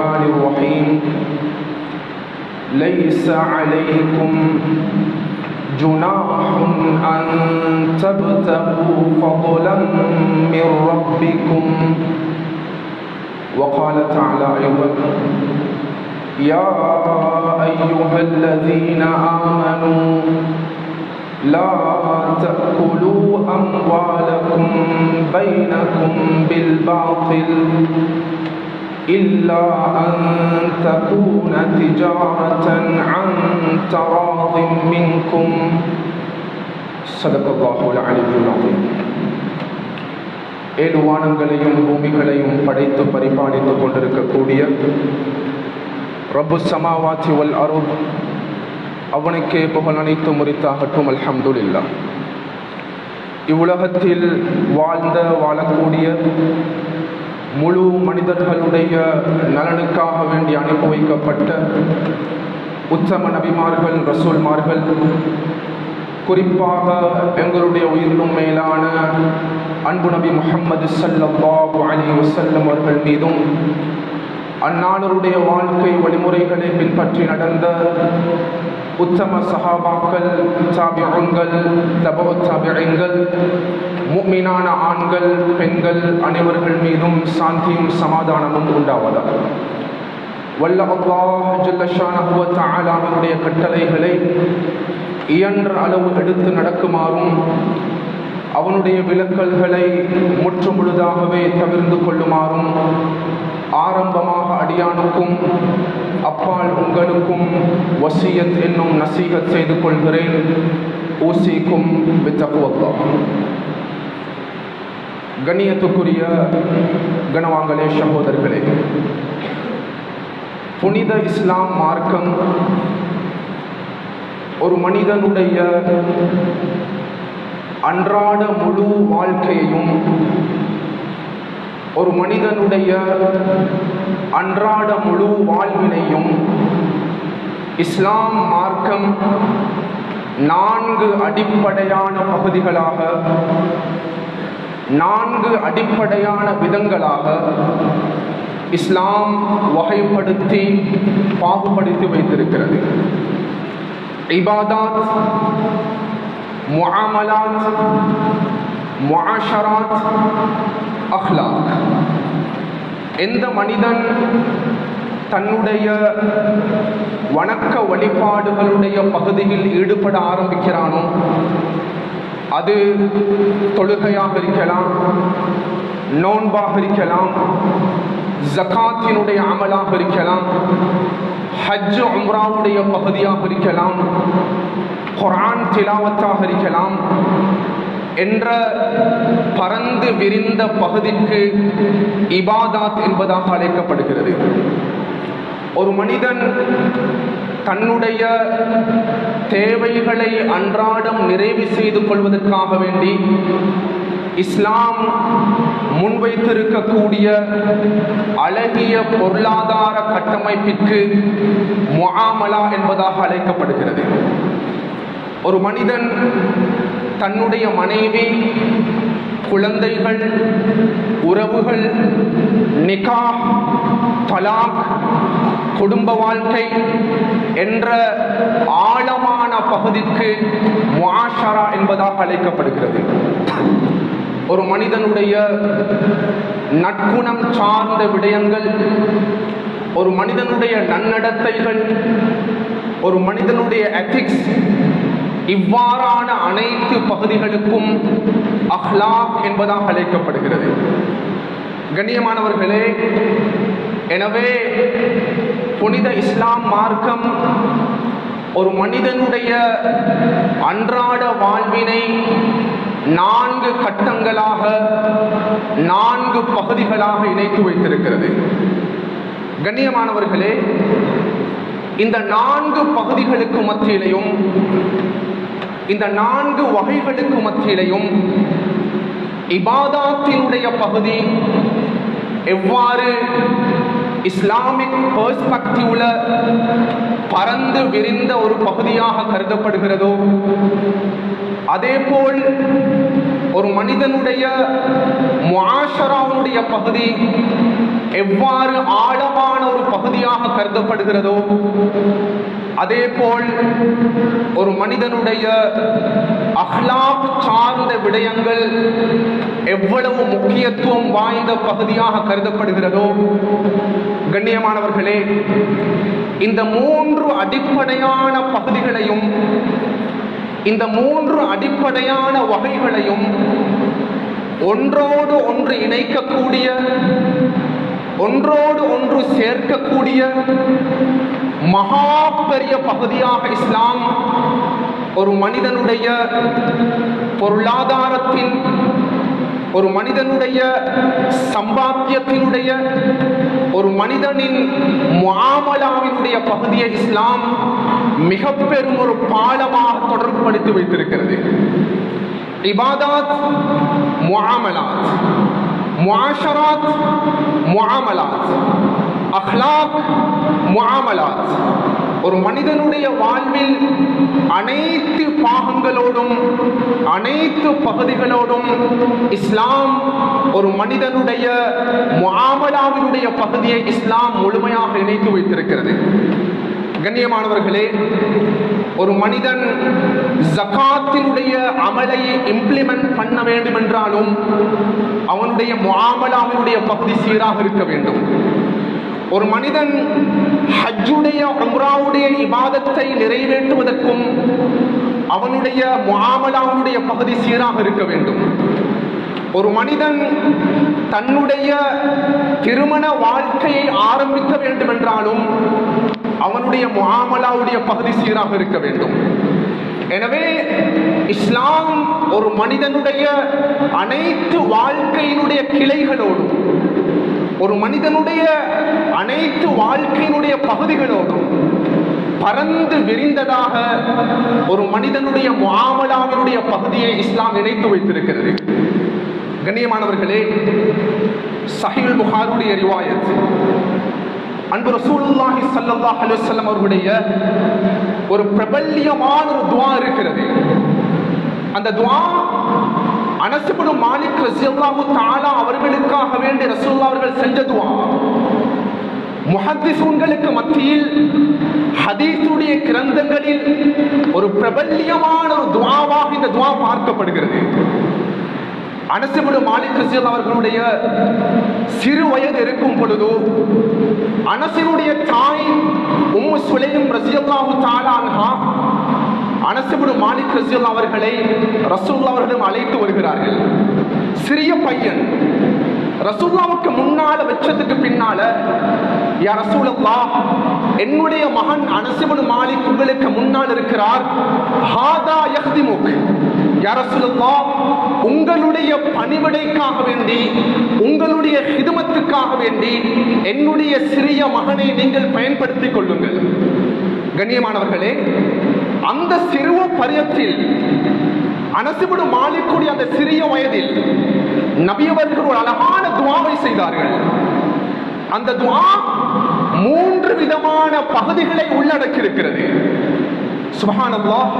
الرحمن الرحيم ليس عليكم جناح أن تبتغوا فضلا من ربكم وقال تعالى أيضا يا أيها الذين آمنوا لا تأكلوا أموالكم بينكم بالباطل إلا أن تكون تجارة عن تراض منكم صدق الله العلي العظيم. ஏழு வானங்களையும் பூமிகளையும் படைத்து பரிபாலித்துக் கொண்டிருக்கக்கூடிய ரப்பு சமாவாத்தி வல் அருள் அவனுக்கே புகழ் அனைத்து முறித்தாகட்டும். அல்ஹம்துலில்லாஹ். இவ்வுலகத்தில் வாழக்கூடிய முழு மனிதர்களுடைய நலனுக்காக வேண்டி அனுப்பி வைக்கப்பட்ட உத்தம நபிமார்கள், ரசூல்மார்கள், குறிப்பாக எங்களுடைய உயிரினும் மேலான அன்பு நபி முஹம்மது ஸல்லல்லாஹு அலைஹி வஸல்லம் அவர்கள் மீதும் அந்நாளருடைய வாழ்க்கை வழிமுறைகளை பின்பற்றி நடந்த உத்தம சஹாபாக்கள், தாபிஊன்கள், தபஉ தாபிஈன்கள், முஃமினான ஆண்கள், பெண்கள் அனைவர்கள் மீதும் சாந்தியும் சமாதானமும் உண்டாவதாக. வல்ல அல்லாஹ் ஜல்ல ஷானஹு வ தஆலாவினுடைய கட்டளைகளை இயன்ற அளவு எடுத்து நடக்குமாறும் அவனுடைய விலக்கல்களை முற்று முழுதாகவே தவிர்ந்து கொள்ளுமாறும் ஆரம்பமாக அடியானுக்கும் அப்பால் உங்களுக்கும் வசியத் என்னும் நசீகத் செய்து கொள்கிறேன். ஊசிக்கும் பித்தகுவல்லாஹ். கண்ணியத்துக்குரிய கணவான்களே, சகோதரர்களே, புனித இஸ்லாம் மார்க்கம் ஒரு மனிதனுடைய அன்றாட முழு வாழ்க்கையையும், ஒரு மனிதனுடைய அன்றாட முழு வாழ்வினையும் இஸ்லாம் மார்க்கம் 4 அடிப்படையான பகுதிகளாக, 4 அடிப்படையான விதங்களாக இஸ்லாம் வகைப்படுத்தி பாகுபடுத்தி வைத்திருக்கிறது. இபாதாத், முஆமலாத், முஆஷராத், அஹ்லாக். எந்த மனிதன் தன்னுடைய வணக்க வழிபாடுகளுடைய பகுதியில் ஈடுபட ஆரம்பிக்கிறானோ, அது தொழுகையாக இருக்கலாம், நோன்பாக இருக்கலாம், ஜகாத்தினுடைய அமலாக இருக்கலாம், ஹஜ் உம்ராவுடைய பகுதியாக இருக்கலாம், குர்ஆன் திலாவத்தாக இருக்கலாம் என்ற பரந்து விரிந்த பகுதிக்கு இபாதாத் என்பதாக அழைக்கப்படுகிறது. ஒரு மனிதன் தன்னுடைய தேவைகளை அன்றாடம் நிறைவு செய்து கொள்வதற்காக வேண்டி இஸ்லாம் முன்வைத்திருக்கக்கூடிய அழகிய பொருளாதார கட்டமைப்பிற்கு முஆமலா என்பதாக அழைக்கப்படுகிறது. ஒரு மனிதன் தன்னுடைய மனைவி, குழந்தைகள், உறவுகள், நிகாஹ், தலாக், குடும்ப வாழ்க்கை என்ற ஆழமான பகுதிக்கு முஆஷரா என்பதாக அழைக்கப்படுகிறது. ஒரு மனிதனுடைய நற்குணம் சார்ந்த விடயங்கள், ஒரு மனிதனுடைய நன்னடத்தைகள், ஒரு மனிதனுடைய எத்திக்ஸ், இவ்வாறான அனைத்து பகுதிகளுக்கும் அஹ்லாக் என்பதாக அழைக்கப்படுகிறது. கண்ணியமானவர்களே, எனவே புனித இஸ்லாம் மார்க்கம் ஒரு மனிதனுடைய அன்றாட வாழ்வினை 4 கட்டங்களாக, 4 பகுதிகளாக இணைத்து வைத்திருக்கிறது. கண்ணியமானவர்களே, இந்த 4 பகுதிகளுக்கு மத்தியிலையும், இந்த 4 வகைகளுக்கு மத்தியிலையும் இபாதாத்தினுடைய பகுதி எவ்வாறு இஸ்லாமிக் பெர்ஸ்பெக்டிவ்ல பரந்து விரிந்த ஒரு பகுதியாக கருதப்படுகிறதோ, அதேபோல் ஒரு மனிதனுடைய முஆஷராவுடைய பகுதி எவ்வாறு ஆழமான ஒரு பகுதியாக கருதப்படுகிறதோ, அதேபோல் ஒரு மனிதனுடைய அஹ்லாக் சார்ந்த விடயங்கள் எவ்வளவு முக்கியத்துவம் வாய்ந்த பகுதியாக கருதப்படுகிறதோ, கண்ணியமானவர்களே, இந்த 3 அடிப்படையான பகுதிகளையும், இந்த 3 அடிப்படையான வகைகளையும் ஒன்றோடு ஒன்று இணைக்கக்கூடிய, ஒன்றோடு ஒன்று சேர்க்கக்கூடிய மகா பெரிய பகுதியாக இஸ்லாம் ஒரு மனிதனுடைய பொருளாதாரத்தின், ஒரு மனிதனுடைய சம்பாத்தியத்தினுடைய, ஒரு மனிதனின் முஆமலாவினுடைய பகுதியை இஸ்லாம் மிக பெரும் ஒரு பாலமாக தொடர்புபடுத்தி வைத்திருக்கிறது. இபாதத், முஆமலாத், முஆஷராத், முஆமலாத், அஹ்லாக், முஆமலாத். ஒரு மனிதனுடைய வாழ்வில் அனைத்து பாகங்களோடும், அனைத்து பகுதிகளோடும் இஸ்லாம் ஒரு மனிதனுடைய முஆமலாவினுடைய பகுதியை இஸ்லாம் முழுமையாக இணைத்து வைத்திருக்கிறது. கண்ணியமானவர்களே, ஒரு மனிதன் ஜகாத்தினுடைய அமலை இம்ப்ளிமெண்ட் பண்ண வேண்டும் என்றாலும் அவனுடைய முஆமலாவினுடைய பகுதி சீராக இருக்க வேண்டும். ஒரு மனிதன் ஹஜ்ஜுடைய உம்ராவுடைய இபாதத்தை நிறைவேற்றுவதற்கும் அவனுடைய முஆமலாவுடைய பகுதி சீராக இருக்க வேண்டும். ஒரு மனிதன் தன்னுடைய திருமண வாழ்க்கையை ஆரம்பிக்க வேண்டும் என்றாலும் அவனுடைய முஆமலாவுடைய பகுதி சீராக இருக்க வேண்டும். எனவே இஸ்லாம் ஒரு மனிதனுடைய அனைத்து வாழ்க்கையினுடைய கிளைகளோடும், ஒரு மனிதனுடைய அனைத்து வாழ்க்கையினுடைய பகுதிகளோடும் பரந்து விரிந்ததாக ஒரு மனிதனுடைய முஆமலாவினுடைய பகுதியை இஸ்லாம் இணைத்து வைத்திருக்கிறது. கண்ணியமானவர்களே, ஸஹீஹுல் புகாரியுடைய ரிவாயத், அன்பு ரசூலுல்லாஹி ஸல்லல்லாஹு அலைஹி வஸல்லம் அவர்களுடைய ஒரு பிரபல்யமான ஒரு துஆ இருக்கிறது. அந்த துஆ அனஸ் இப்னு மாலிக் ரலியல்லாஹு தஆலா அவர்களுக்காக வேண்டி ரசூலுல்லாஹ் அவர்கள் செஞ்ச துஆ. முஹத்திஸூன்களுக்கு மத்தியில், ஹதீஸுடைய கிரந்தங்களில் ஒரு பிரபல்யமான ஒரு துஆவாக இந்த துஆ பார்க்கப்படுகிறது. அனஸ் இப்னு மாலிக் ரலியல்லாஹு அவர்களுடைய சிறு வயது இருக்கும் பொழுது அனஸினுடைய தாய் உம்மு சுலைம் ரலியல்லாஹு தஆலா அன்ஹா அனஸ் இப்னு மாலிக் ரலியல்லாஹு அவர்களை ரசூலுல்லாஹ் அவர்களிடம் அழைத்து வருகிறார்கள். சிறிய பையன் ரசூலுல்லாஹ்வுக்கு முன்னால வெச்சதுக்கு பின்னால, யா ரசூலுல்லாஹ், என்னுடைய மகன் அனஸ் இப்னு மாலிக் உங்களுக்கு முன்னால் இருக்கிறார். ஹாதா யஹ்திமுக், யா ரசூலுல்லாஹ், உங்களுடைய பணிவிடைக்காக வேண்டி, உங்களுடைய ஹிதுமத்துக்காக வேண்டி என்னுடைய சிறிய மகனை நீங்கள் பயன்படுத்திக் கொள்ளுங்கள். கண்ணியமானவர்களே, அந்த சிறுவ பரியத்தில் அனஸ் இப்னு மாலிக்குடைய அந்த சிறிய வயதில் நபி அவர்கள் ஒரு அழகான துஆவை செய்தார்கள். அந்த துஆ 3 விதமான பகுதிகளை உள்ளடக்கி இருக்கிறது. சுப்ஹானல்லாஹ்,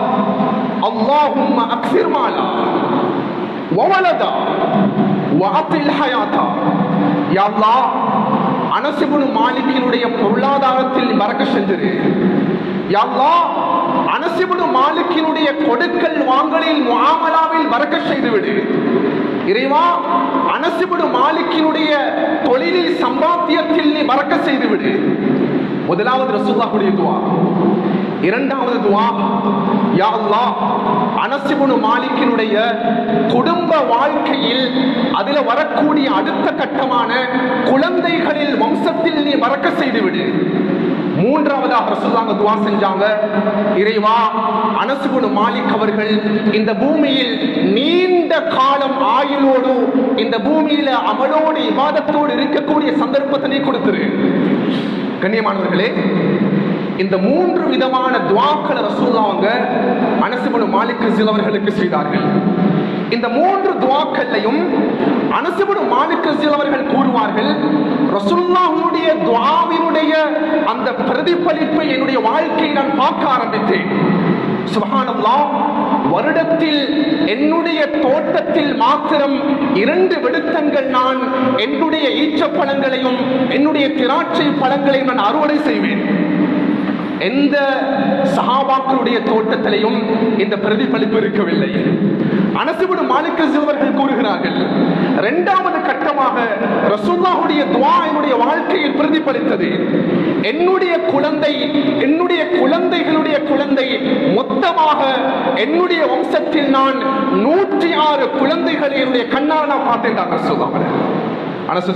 அல்லாஹும்ம அக்ஸிர் மாலா வவலதா வஅத்தில் ஹயாதா. யா அல்லாஹ், அனஸ் இப்னு மாலிக்கினுடைய பொருளாதாரத்தில் பரக்கத் செஞ்சிரு. யா அல்லாஹ், அனஸ் இப்னு மாலிக்கினுடைய கொடுக்கல் வாங்கலில் முஆமலாவில் பரக்கத் செய்துவிடு. இறைவா, அனஸ் இப்னு மாலிக்கினுடைய தொழிலில் சம்பாத்தியத்தில் நீ பரக்கத் செய்துவிடு. முதலாவது ரசூலுல்லாஹ்வுடைய துஆ. இரண்டாவது துஆ, யா அல்லாஹ், அனஸ் இப்னு மாலிக்கினுடைய குடும்ப வாழ்க்கையில் அதில் வரக்கூடிய அடுத்த கட்டமான குழந்தைகளில் வம்சத்தில் நீ பரக்கத் செய்துவிடு. மூன்றாவதாக ரசூலுல்லாஹ் துஆ செஞ்சாங்க, இறைவா, அனஸ் இப்னு மாலிக் அவர்கள் இந்த பூமியில் நீண்ட காலம் ஆயுளோடு, இந்த பூமியில அமலோடு இபாதத்தோடு இருக்கக்கூடிய சந்தர்ப்பத்தை நீ கொடுத்துரு. கண்ணியமானவர்களே, இந்த 3 விதமான துஆக்களை ரசூலுல்லாஹ் அனஸ் இப்னு மாலிக் ரலியல்லாஹு அவர்களுக்கு செய்தார்கள். இந்த 3 துஆக்களையும் அனஸ் இப்னு மாலிக் ரலியல்லாஹு அவர்கள் கூறுவார்கள், ரசூலுல்லாஹ்வுடைய துஆவினுடைய அந்த பிரதிபலிப்பை என்னுடைய வாழ்க்கையை நான் பார்க்க ஆரம்பித்தேன். சுப்ஹானல்லாஹ், வருடத்தில் என்னுடைய தோட்டத்தில் மாத்திரம் 2 விடுத்தங்கள் நான் என்னுடைய ஈச்சப்பழங்களையும் என்னுடைய திராட்சை பழங்களையும் நான் அறுவடை செய்வேன். எந்த சஹாபாக்களுடைய தோட்டத்திலையும் இந்த பிரதிபலிப்பு இருக்கவில்லை. அனஸ் இப்னு மாலிக் அவர்கள் கூறுகிறார்கள், 2வது கட்டமாக ரசூலுல்லாஹுடைய துஆ என்னுடைய வாழ்க்கையில் பிரதிபலித்தது. என்னுடைய குழந்தை, என்னுடைய குழந்தைகளுடைய குழந்தை, மொத்தமாக என்னுடைய வம்சத்தில் நான் 106 குழந்தைகளை என்னுடைய கண்ணால் நான் பார்த்தேன். ரசூலுல்லாஹ் அனஸ்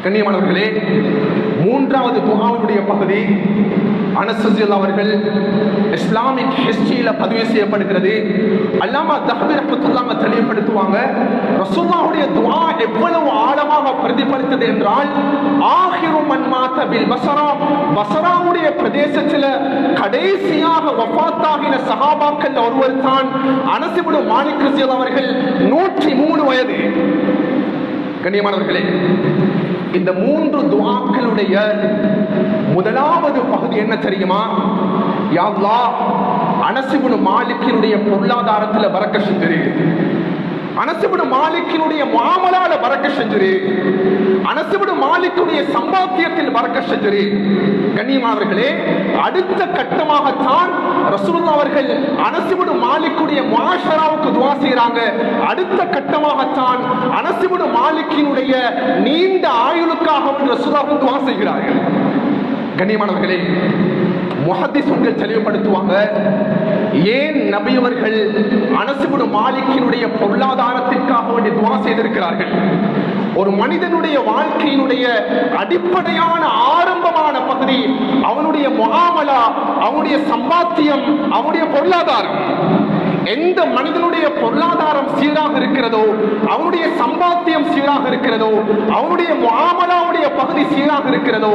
கண்ணியமானவர்களே, 3வது துஆவுடைய பகுதி அனஸ் ரலியல்லாஹு அவர்கள் இஸ்லாமிக் ஹிஸ்டரியில பதிவு செய்யப்படுகிறது. அல்லாமா தஹ்பி ரஹ்மத்துல்லாஹி தெளிவுபடுத்துவாங்க, ரசூலுல்லாஹுடைய துஆ எவ்வளவு ஆழமாக பிரதிபலித்தது என்றால், ஆகிரு மன் மாத பில் பஸரா, பஸராவுடைய பிரதேசத்தில் கடைசியாக வஃபாத்தாகின சஹாபாக்கள் ஒருவர் தான் அனஸ் இப்னு மாலிக் ரலியல்லாஹு அவர்கள். 103 வயது. கண்ணியமானவர்களே, இந்த 3 துஆக்களுடைய முதலாவது பகுதி என்ன தெரியுமா? யா அல்லாஹ், அனஸ் இப்னு மாலிக்கினுடைய பொருளாதாரத்துல பரக்கத் செஞ்சிரு, அனஸ் இப்னு மாலிக்கினுடைய முஆமலால பரக்கத் செஞ்சிரு, அனஸ் இப்னு மாலிக்குடைய சம்பாத்தியத்தில் பரக்கத் செஞ்சிரு. கண்ணியமானவர்களே, அடுத்த கட்டமாகத்தான் ரசூலுல்லாஹ் அவர்கள் அனஸ் இப்னு மாலிக்குடைய முஆஷராவுக்கு துஆ செய்றாங்க. அடுத்த கட்டமாகத்தான் அனஸ் இப்னு மாலிக்கினுடைய நீண்ட ஆயுளுக்காக ரசூலுல்லாஹ் துஆ செய்கிறார்கள். கண்ணியமானவர்களே, முஹத்திஸுகள் தெளிவுபடுத்துவாங்க, ஏன் நபி அவர்கள் அனஸ் இப்னு மாலிக்கினுடைய பொருளாதாரத்திற்காக வேண்டி துஆ செய்திருக்கிறார்கள்? ஒரு மனிதனுடைய வாழ்க்கையினுடைய அடிப்படையான ஆரம்பமான பகுதி அவனுடைய முஆமலா, அவனுடைய சம்பாத்தியம், அவனுடைய பொருளாதாரம். எந்த மனிதனுடைய பொருளாதாரம் சீராக இருக்கிறதோ, அவனுடைய சம்பாத்தியம் சீராக இருக்கிறதோ, அவனுடைய முஆமலாவுடைய பகுதி சீராக இருக்கிறதோ,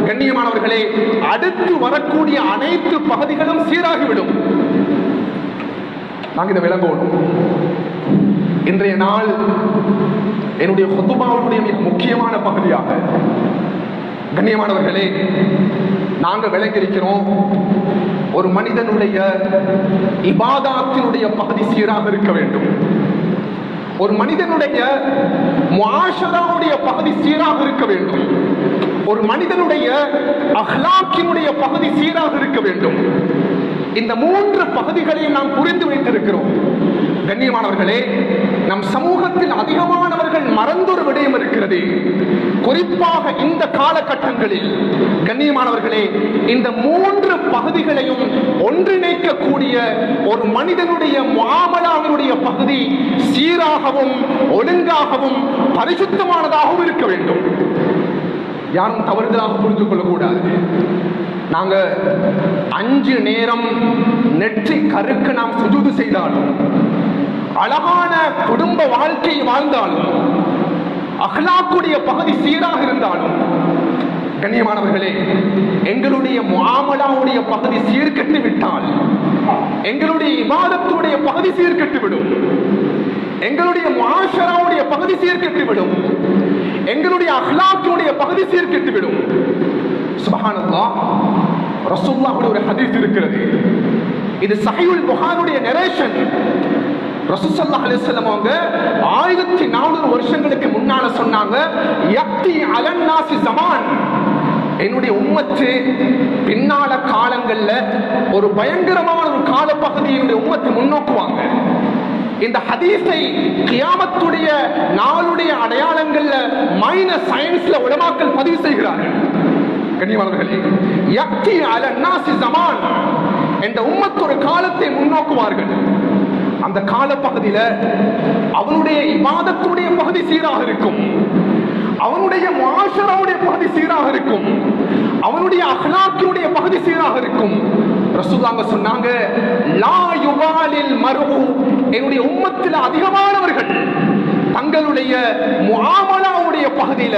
கண்ணியமானவர்களே, அடுத்து வரக்கூடிய அனைத்து பகுதிகளும் சீராகிவிடும். நாங்கள் இதை விளங்கணும். இன்றைய நாள் என்னுடைய ஹுதுபாவுடைய மிக முக்கியமான பகுதியாக, கண்ணியமானவர்களே, நாங்கள் விளங்கியிருக்கிறோம், ஒரு மனிதனுடைய இபாதாத்தினுடைய பகுதி சீராக இருக்க வேண்டும். ஒரு மனிதனுடைய முஆஷராவுடைய பகுதி சீராக இருக்க வேண்டும். ஒரு மனிதனுடைய அஹ்லாக்கினுடைய பகுதி சீராக இருக்க வேண்டும். இந்த 3 பகுதிகளையும் நாம் புரிந்து வைத்திருக்கிறோம். கண்ணியமானவர்களே, நம் சமூகத்தில் அதிகமானவர்கள் மறந்தொரு விடயம் இருக்கிறது. குறிப்பாக இந்த காலகட்டங்களில் கண்ணியமானவர்களே, இந்த 3 பகுதிகளையும் ஒன்றிணைக்கக்கூடிய ஒரு மனிதனுடைய முஆமலாவினுடைய பகுதி சீராகவும் ஒழுங்காகவும் பரிசுத்தமானதாகவும் இருக்க வேண்டும். யாரும் தவறுதலாக புரிந்து கொள்ளக்கூடாது. நாங்க 5 நேரம் நெற்றி கருக்கு நாம் சுஜூது செய்தாலும், அழகான குடும்ப வாழ்க்கை வாழ்ந்தாலும், அஹ்லாக்குடைய பகுதி சீராக இருந்தாலும், கண்ணியமானவர்களே, எங்களுடைய முஆமலாவுடைய பகுதி சீர்கெட்டு விட்டால், எங்களுடைய இபாதத்துடைய பகுதி சீர்கெட்டு விடும், எங்களுடைய முஆஷராவுடைய பகுதி சீர்கெட்டு விடும், எங்களுடைய அஹ்லாக்குடைய பகுதி சீர்கெட்டு விடும். சுப்ஹானல்லாஹ், ரசூலுல்லாஹ்வுடைய ஒரு ஹதீஸ் இருக்கிறது. இது ஸஹீஹுல் புகாரியுடைய நரேஷன். ரசூல் ஸல்லல்லாஹு அலைஹி வஸல்லம் அவங்க 1400 வருஷங்களுக்கு முன்னால சொன்னாங்க, யக்தி அலன் நாஸி ஸமான், என்னுடைய உம்மத்து பின்னால காலங்கள்ல ஒரு பயங்கரமான ஒரு காலப்பகுதியை என்னுடைய உம்மத்து முன்னோக்குவாங்க. இந்த ஹதீஸை கியாமத்துடைய நாளுடைய அடையாளங்கள்ல மைனஸ் சயின்ஸ்ல உலமாக்கள் பதிவு செய்கிறார்கள். கண்ணியமானவர்களே, யக்தி அலன் நாஸி ஸமான், இந்த உம்மத்து ஒரு காலத்தை முன்னோக்குவார்கள். அந்த காலப்பகுதியில அவனுடைய இபாதத்துடைய பகுதி சீராக இருக்கும், அவனுடைய முஆஷராவுடைய பகுதி சீராக இருக்கும், அவனுடைய அஹ்லாக்கினுடைய பகுதி சீராக இருக்கும். ரசூலுல்லாஹ் சொன்னாங்க, லா யுபாலில் மர்உ, என்னுடைய உம்மத்தில் அதிகமானவர்கள் தங்களுடைய முஆமலாவுடைய பகுதியில,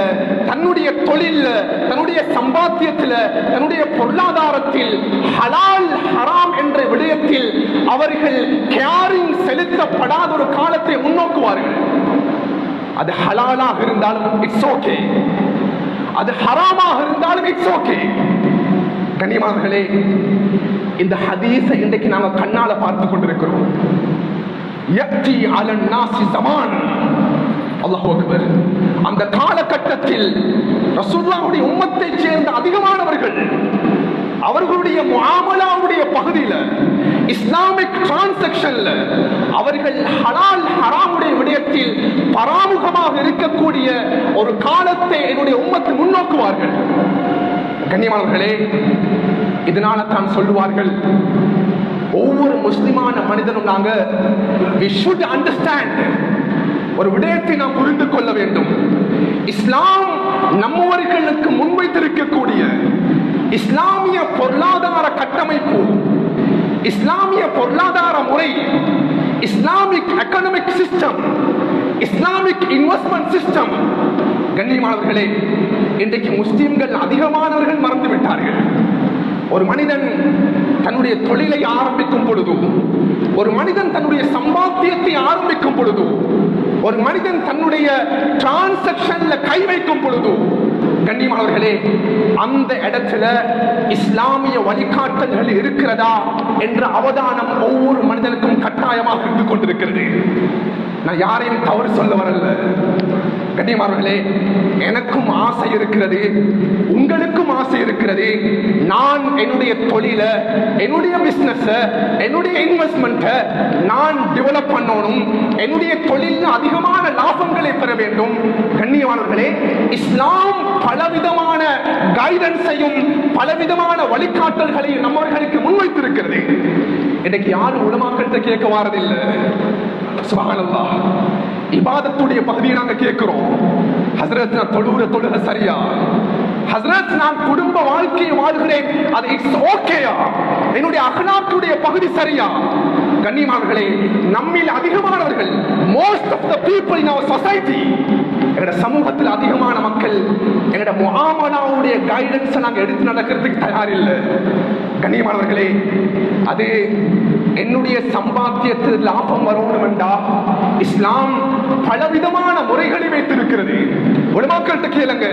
தன்னுடைய தொழில்ல, தன்னுடைய சம்பாத்தியத்தில், தன்னுடைய பொருளாதாரத்தில் ஹலால் ஹராம் என்ற விடயத்தில் அவர்கள் கேரிங் செலுத்தப்படாத ஒரு காலத்தை முன்னோக்குவார்கள். அது ஹலாலாக இருந்தாலும் இட்ஸ் ஓகே, அது ஹராமாக இருந்தாலும் இட்ஸ் ஓகே. கண்ணியமானவர்களே, இந்த ஹதீஸை இன்றைக்கு நாங்கள் கண்ணால பார்த்து கொண்டிருக்கிறோம். யக்தி அலன் நாசி ஸமான், அல்லாஹ் அக்பர். அந்த காலகட்டத்தில் ரசூலுல்லாஹ்வுடைய உம்மத்தைச் சேர்ந்த அதிகமானவர்கள் அவர்களுடைய முஆமலாவுடைய பகுதியில், இஸ்லாமிக் டிரான்சாக்ஷன்ல அவர்கள் ஹலால் ஹராமுடைய விடயத்தில் பராமுகமாக இருக்கக்கூடிய ஒரு காலத்தை என்னுடைய உம்மத்து முன்னோக்குவார்கள். கண்ணியமானவர்களே, இதனால தான் சொல்லுவார்கள், ஒவ்வொரு முஸ்லிமான மனிதனும் நாங்க we should understand, ஒரு விடயத்தை நாம் புரிந்து கொள்ள வேண்டும். இஸ்லாம் நம்மவர்களுக்கு முன்வைத்திருக்கக்கூடிய இஸ்லாமிய பொருளாதார கட்டமைப்பு, இஸ்லாமிய பொருளாதார முறை, Islamic economic system, Islamic investment system, கண்ணியமானவர்களே, இன்றைக்கு முஸ்லிம்கள் அதிகமானவர்கள் மறந்து விட்டார்கள். ஒரு மனிதன் தன்னுடைய தொழிலை ஆரம்பிக்கும் பொழுது, ஒரு மனிதன் தன்னுடைய சம்பாத்தியத்தை ஆரம்பிக்கும் பொழுது, ஒரு மனிதன் தன்னுடைய டிரான்சாக்ஷன்ல கை வைக்கும் பொழுது, கண்ணியமானவர்களே, அந்த இடத்துல இஸ்லாமிய வழிகாட்டல்கள் இருக்கிறதா என்ற அவதானம் ஒவ்வொரு மனிதனுக்கும் கட்டாயமாக இருந்து கொண்டிருக்கிறது. நான் யாரையும் தவறு சொல்ல வரல. கண்ணியமானவர்களே, எனக்கும் ஆசை இருக்கிறது, உங்களுக்கும் ஆசை இருக்கிறது. நான் என்னுடைய தொழில, என்னுடைய பிசினஸ், என்னுடைய இன்வெஸ்ட்மெண்ட் நான் டெவலப் பண்ணணும், என்னுடைய தொழில் அதிகமான லாபங்களை பெற வேண்டும். கண்ணியமானவர்களே, இஸ்லாம் பலவிதமான கைடன்ஸையும் பலவிதமான வழிகாட்டல்களையும் நம்மவர்களுக்கு முன்வைத்திருக்கிறது. இன்னைக்கு யாரும் உலமாக்கத்தை கேட்க வாரதில்லை. சுப்ஹானல்லாஹ், இபாதத்துடைய பகுதியை நாங்க கேட்கிறோம். ஹஸ்ரத், நான் தொழுக சரியா? ஹஸ்ரத், நான் குடும்ப வாழ்க்கையை வாழ்கிறேன், அது இட்ஸ் ஓகேயா? என்னுடைய அக்லாக்குடைய பகுதி சரியா? கண்ணியமானவர்களே, நம்மில் அதிகமானவர்கள், most of the people in our society, எங்கட சமூகத்தில் அதிகமான மக்கள் எங்கட முஆமலாவுடைய கைடன்ஸை நாங்க எடுத்து நடக்கிறதுக்கு தயார் இல்லை. கண்ணியமானவர்களே, அது என்னுடைய சம்பாத்தியத்தில் லாபம் வரணும் என்றா இஸ்லாம் பலவிதமான முறைகளை வைத்திருக்கிறது. உலமாக்கள்கிட்ட கேளுங்க,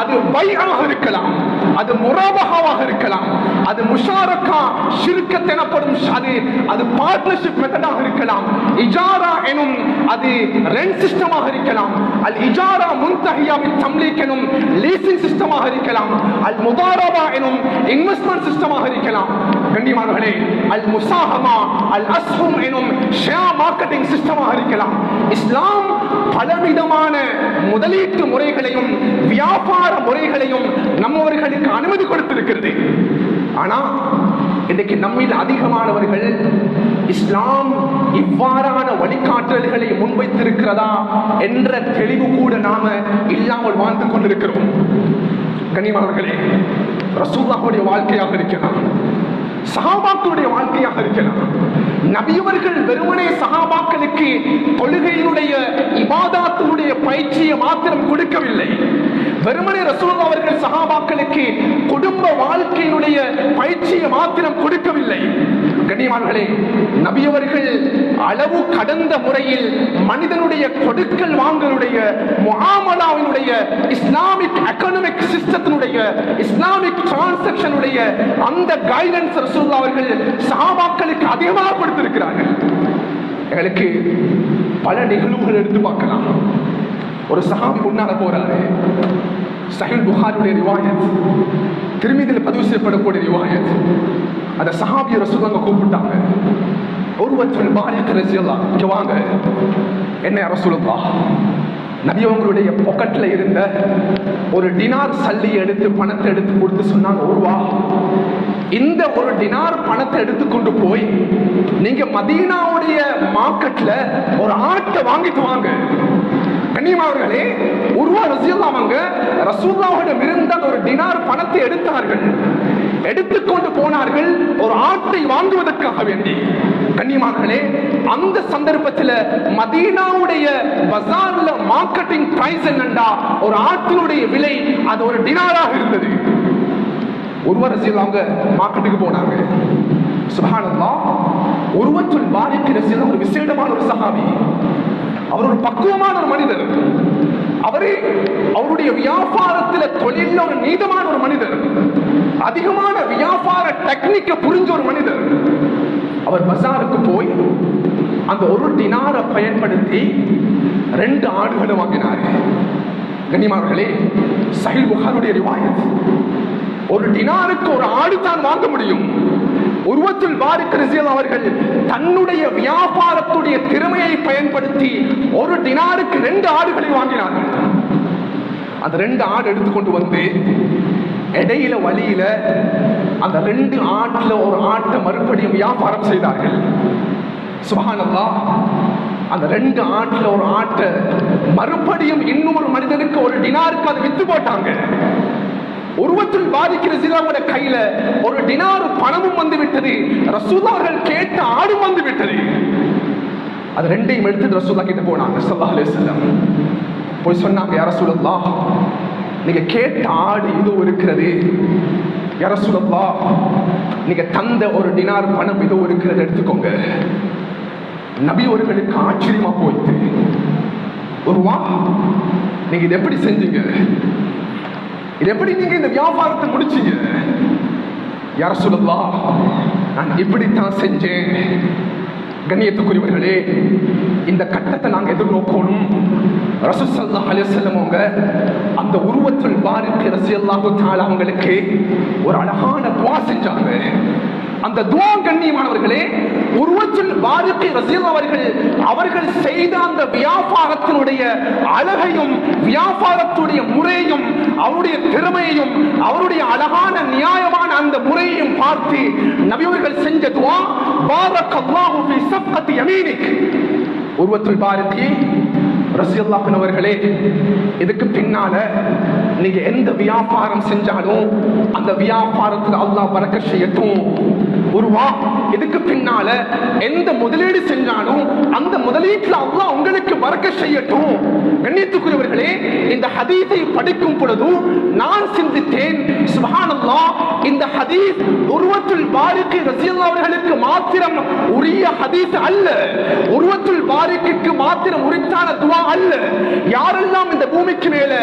அது பைஆக இருக்கலாம், அது முராபஹாவாக இருக்கலாம், அது முஷாரக்கா ஷிர்கத் எனப்படும் அது பார்ட்னர்ஷிப் மெத்தடாக இருக்கலாம், இஜாரா எனும் அது ரெண்ட் சிஸ்டமாக இருக்கலாம், அல் இஜாரா முன்தஹியா பித் தம்லீக் எனும் லீசிங் சிஸ்டமாக இருக்கலாம், அல் முதாரபா எனும் இன்வெஸ்ட்மெண்ட் சிஸ்டமாக இருக்கலாம். கண்ணியமானவர்களே, அல் முசாஹமா அல் அஸ்ஹும் எனும் ஷேர் மார்க்கெட்டிங் சிஸ்டமாக இருக்கலாம். இஸ்லாம் பலவிதமான முதலீட்டு முறைகளையும் வியாபார முறைகளையும் நம்மவர்களுக்கு அனுமதி கொடுத்திருக்கிறது. ஆனா இன்றைக்கு நம்மில் அதிகமானவர்கள் இஸ்லாம் இவ்வாறான வழிகாட்டல்களை முன்வைத்திருக்கிறதா என்ற தெளிவு கூட நாம இல்லாமல் வாழ்ந்து கொண்டிருக்கிறோம். கண்ணியமானவர்களே, ரசூலுல்லாஹ்வுடைய வாழ்க்கையாக இருக்கலாம், சஹாபாக்களுடைய வாழ்க்கையாக இருக்கலாம். நபியவர்கள் வெறுமனே சஹாபாக்களுக்கு தொழுகையினுடைய இபாதத்துடைய பயிற்சியை மாத்திரம் கொடுக்கவில்லை. வெறுமனே ரசூலுல்லாஹ் அவர்கள் சஹாபாக்களுக்கு குடும்ப வாழ்க்கையினுடைய பயிற்சியை மாத்திரம் கொடுக்கவில்லை. கண்ணியமானவர்களே, நபியவர்கள் அளவு கடந்த முறையில் மனிதனுடைய கொடுக்கல் வாங்கலுடைய முஆமலாவினுடைய இஸ்லாமிக் எகனாமிக் சிஸ்டத்தினுடைய இஸ்லாமிக் டிரான்சாக்ஷனுடைய அந்த கைடன்ஸ் ரசூலுல்லாஹ் அவர்கள் சஹாபாக்களுக்கு அதிகமாக கொடுத்திருக்கிறார்கள். எங்களுக்கு பல நிகழ்வுகள் எடுத்து பார்க்கலாம். ஒரு சஹாபி முன்னால போறாரு. சஹீஹ் புகாரியுடைய ரிவாயத், திருமீதியில் பதிவு செய்யப்படக்கூடிய ரிவாயத். அந்த சஹாபியை ரசூலுல்லாஹ் கூப்பிட்டாங்க. ஒருவற்றில் பாரிக் ரலியல்லாஹு இங்க வாங்க. என்ன ரசூலுல்லாஹ், நபி அவங்களுடைய பாக்கெட்ல இருந்த ஒரு டினார் சல்லி எடுத்து பணத்தை எடுத்து கொடுத்து சொன்னாங்க, ஒருவா இந்த ஒரு டினார் பணத்தை எடுத்துக்கொண்டு போய் நீங்க மதீனாவுடைய மார்க்கெட்ல ஒரு ஆட்டை வாங்கிட்டு வாங்க. கண்ணியமானவர்களே, உருவா ரலியல்லாஹு அவங்க ரசூலுல்லாஹ்விடம் இருந்த ஒரு டினார் பணத்தை எடுத்தார்கள், எடுத்துக்கொண்டு போனார்கள் ஒரு ஆட்டை வாங்குவதற்காக வேண்டி. கண்ணியமானவர்களே, அந்த சந்தர்ப்பத்தில் மதீனாவுடைய பஜார்ல மார்க்கெட்டிங் பிரைஸ் என்னண்டா ஒரு ஆட்டினுடைய விலை அது ஒரு டினாராக இருந்தது. ஒருவர் அவங்க மார்க்கெட்டுக்கு போனாங்க. சுப்ஹானல்லாஹ், ஒருவற்றுல் பாரிக் ரலியல்லாஹு ஒரு விசேடமான ஒரு சஹாபி. அவர் ஒரு பக்குவமான ஒரு மனிதர். அவரே அவருடைய வியாபாரத்தில் தொழில் ஒரு நீதமான ஒரு மனிதர். அதிகமான வியாபார டெக்னிக்க புரிஞ்ச ஒரு மனிதர். அவர் பஜாருக்கு போய் அந்த ஒரு டினாரை பயன்படுத்தி 2 ஆடுகளை வாங்கினார். கண்ணியமானவர்களே, சஹீஹ் புகாரியுடைய ரிவாயத். ஒரு டினாருக்கு ஒரு ஆடு தான் வாங்க முடியும். உர்வத்துல் பாரிக் ரலியல்லாஹு அவர்கள் தன்னுடைய வியாபாரத்துடைய திறமையை பயன்படுத்தி ஒரு டினாருக்கு 2 ஆடுகளை வாங்கினார்கள். அந்த 2 ஆடு எடுத்துக்கொண்டு வந்து இடையில வழியில அந்த 2 ஆட்டுல ஒரு ஆட்டை மறுபடியும் வியாபாரம் செய்தார்கள். சுப்ஹானல்லாஹ். அந்த 2 ஆட்டுல ஒரு ஆட்டை மறுபடியும் இன்னொரு மனிதனுக்கு ஒரு டினாருக்கு அதை வித்து போட்டாங்க. உர்வத்துல் பாரிக் ரலியல்லாஹு அவருடைய கையில ஒரு டினார் பணமும் வந்து விட்டது, ரசூலுல்லாஹ் அவர்கள் கேட்ட ஆடும் வந்து விட்டது. அது 2ஐயும் எடுத்து ரசூலுல்லாஹ் கிட்ட போனாங்க ஸல்லல்லாஹு அலைஹி வஸல்லம். போய் சொன்னாங்க, யா ரசூலல்லாஹ், நீங்க கேட்ட ஆடு இதோ இருக்கிறது. யா ரசூலல்லாஹ், நீங்க தந்த ஒரு டினார் பணம் இதோ இருக்கிறது, எடுத்துக்கோங்க. நபி அவர்களுக்கு ஆச்சரியமா போயிட்டு, ஒருவா நீங்க இதை எப்படி செஞ்சீங்க? இது எப்படி நீங்க இந்த வியாபாரத்தை முடிச்சீங்க? யா ரசூலல்லாஹ், நான் இப்படித்தான் செஞ்சேன். கண்ணியத்துக்குரியவர்களே, இந்த கட்டத்தை நாங்க எதிர்நோக்கணும். ரசூல் ஸல்லல்லாஹு அலைஹி வஸல்லம் அவங்க அந்த உர்வத்துல் பாரிக் ரலியல்லாஹு தஆலா அவங்களுக்கு ஒரு அழகான துஆ செஞ்சாங்க. அந்த துஆ கண்ணியமானவர்களே, உர்வத்துல் பாரிக் ரலியல்லாஹு அவர்கள் செய்த அந்த வியாபாரத்தினுடைய அழகையும் வியாபாரத்துடைய முறையையும் அவருடைய திறமையையும் அவருடைய அழகான நியாயமான அந்த முறையையும் பார்த்து நபி அவர்கள் செஞ்ச துஆ, பாரக்கல்லாஹு ஃபீ ஸஃப்கத்தி யமீனிக். உர்வத்துல் பாரிக் ரலியல்லாஹு அவர்களே, இதுக்கு பின்னால நீங்க எந்த வியாபாரம் செஞ்சாலும் அந்த வியாபாரத்தில் அல்லாஹ் பரக்கத் செய்யட்டும். ஒருவா இதுக்கு பின்னால எந்த முதலீடு செஞ்சாலும் அந்த முதலீட்டில் அல்லாஹ் உங்களுக்கு பரக்கத் செய்யட்டும். கண்ணியத்துக்குரியவர்களே, இந்த ஹதீஸை படிக்கும் பொழுது நான் சிந்தித்தேன், சுப்ஹானல்லாஹ், இந்த ஹதீஸ் உர்வத்துல் பாரிக் ரலியல்லாஹு அவர்களுக்கு மாத்திரம் உரிய ஹதீஸ் அல்ல, உர்வத்துல் பாரிக்கு மாத்திரம் உரித்தான துஆ அல்ல. யாரெல்லாம் இந்த பூமிக்கு மேல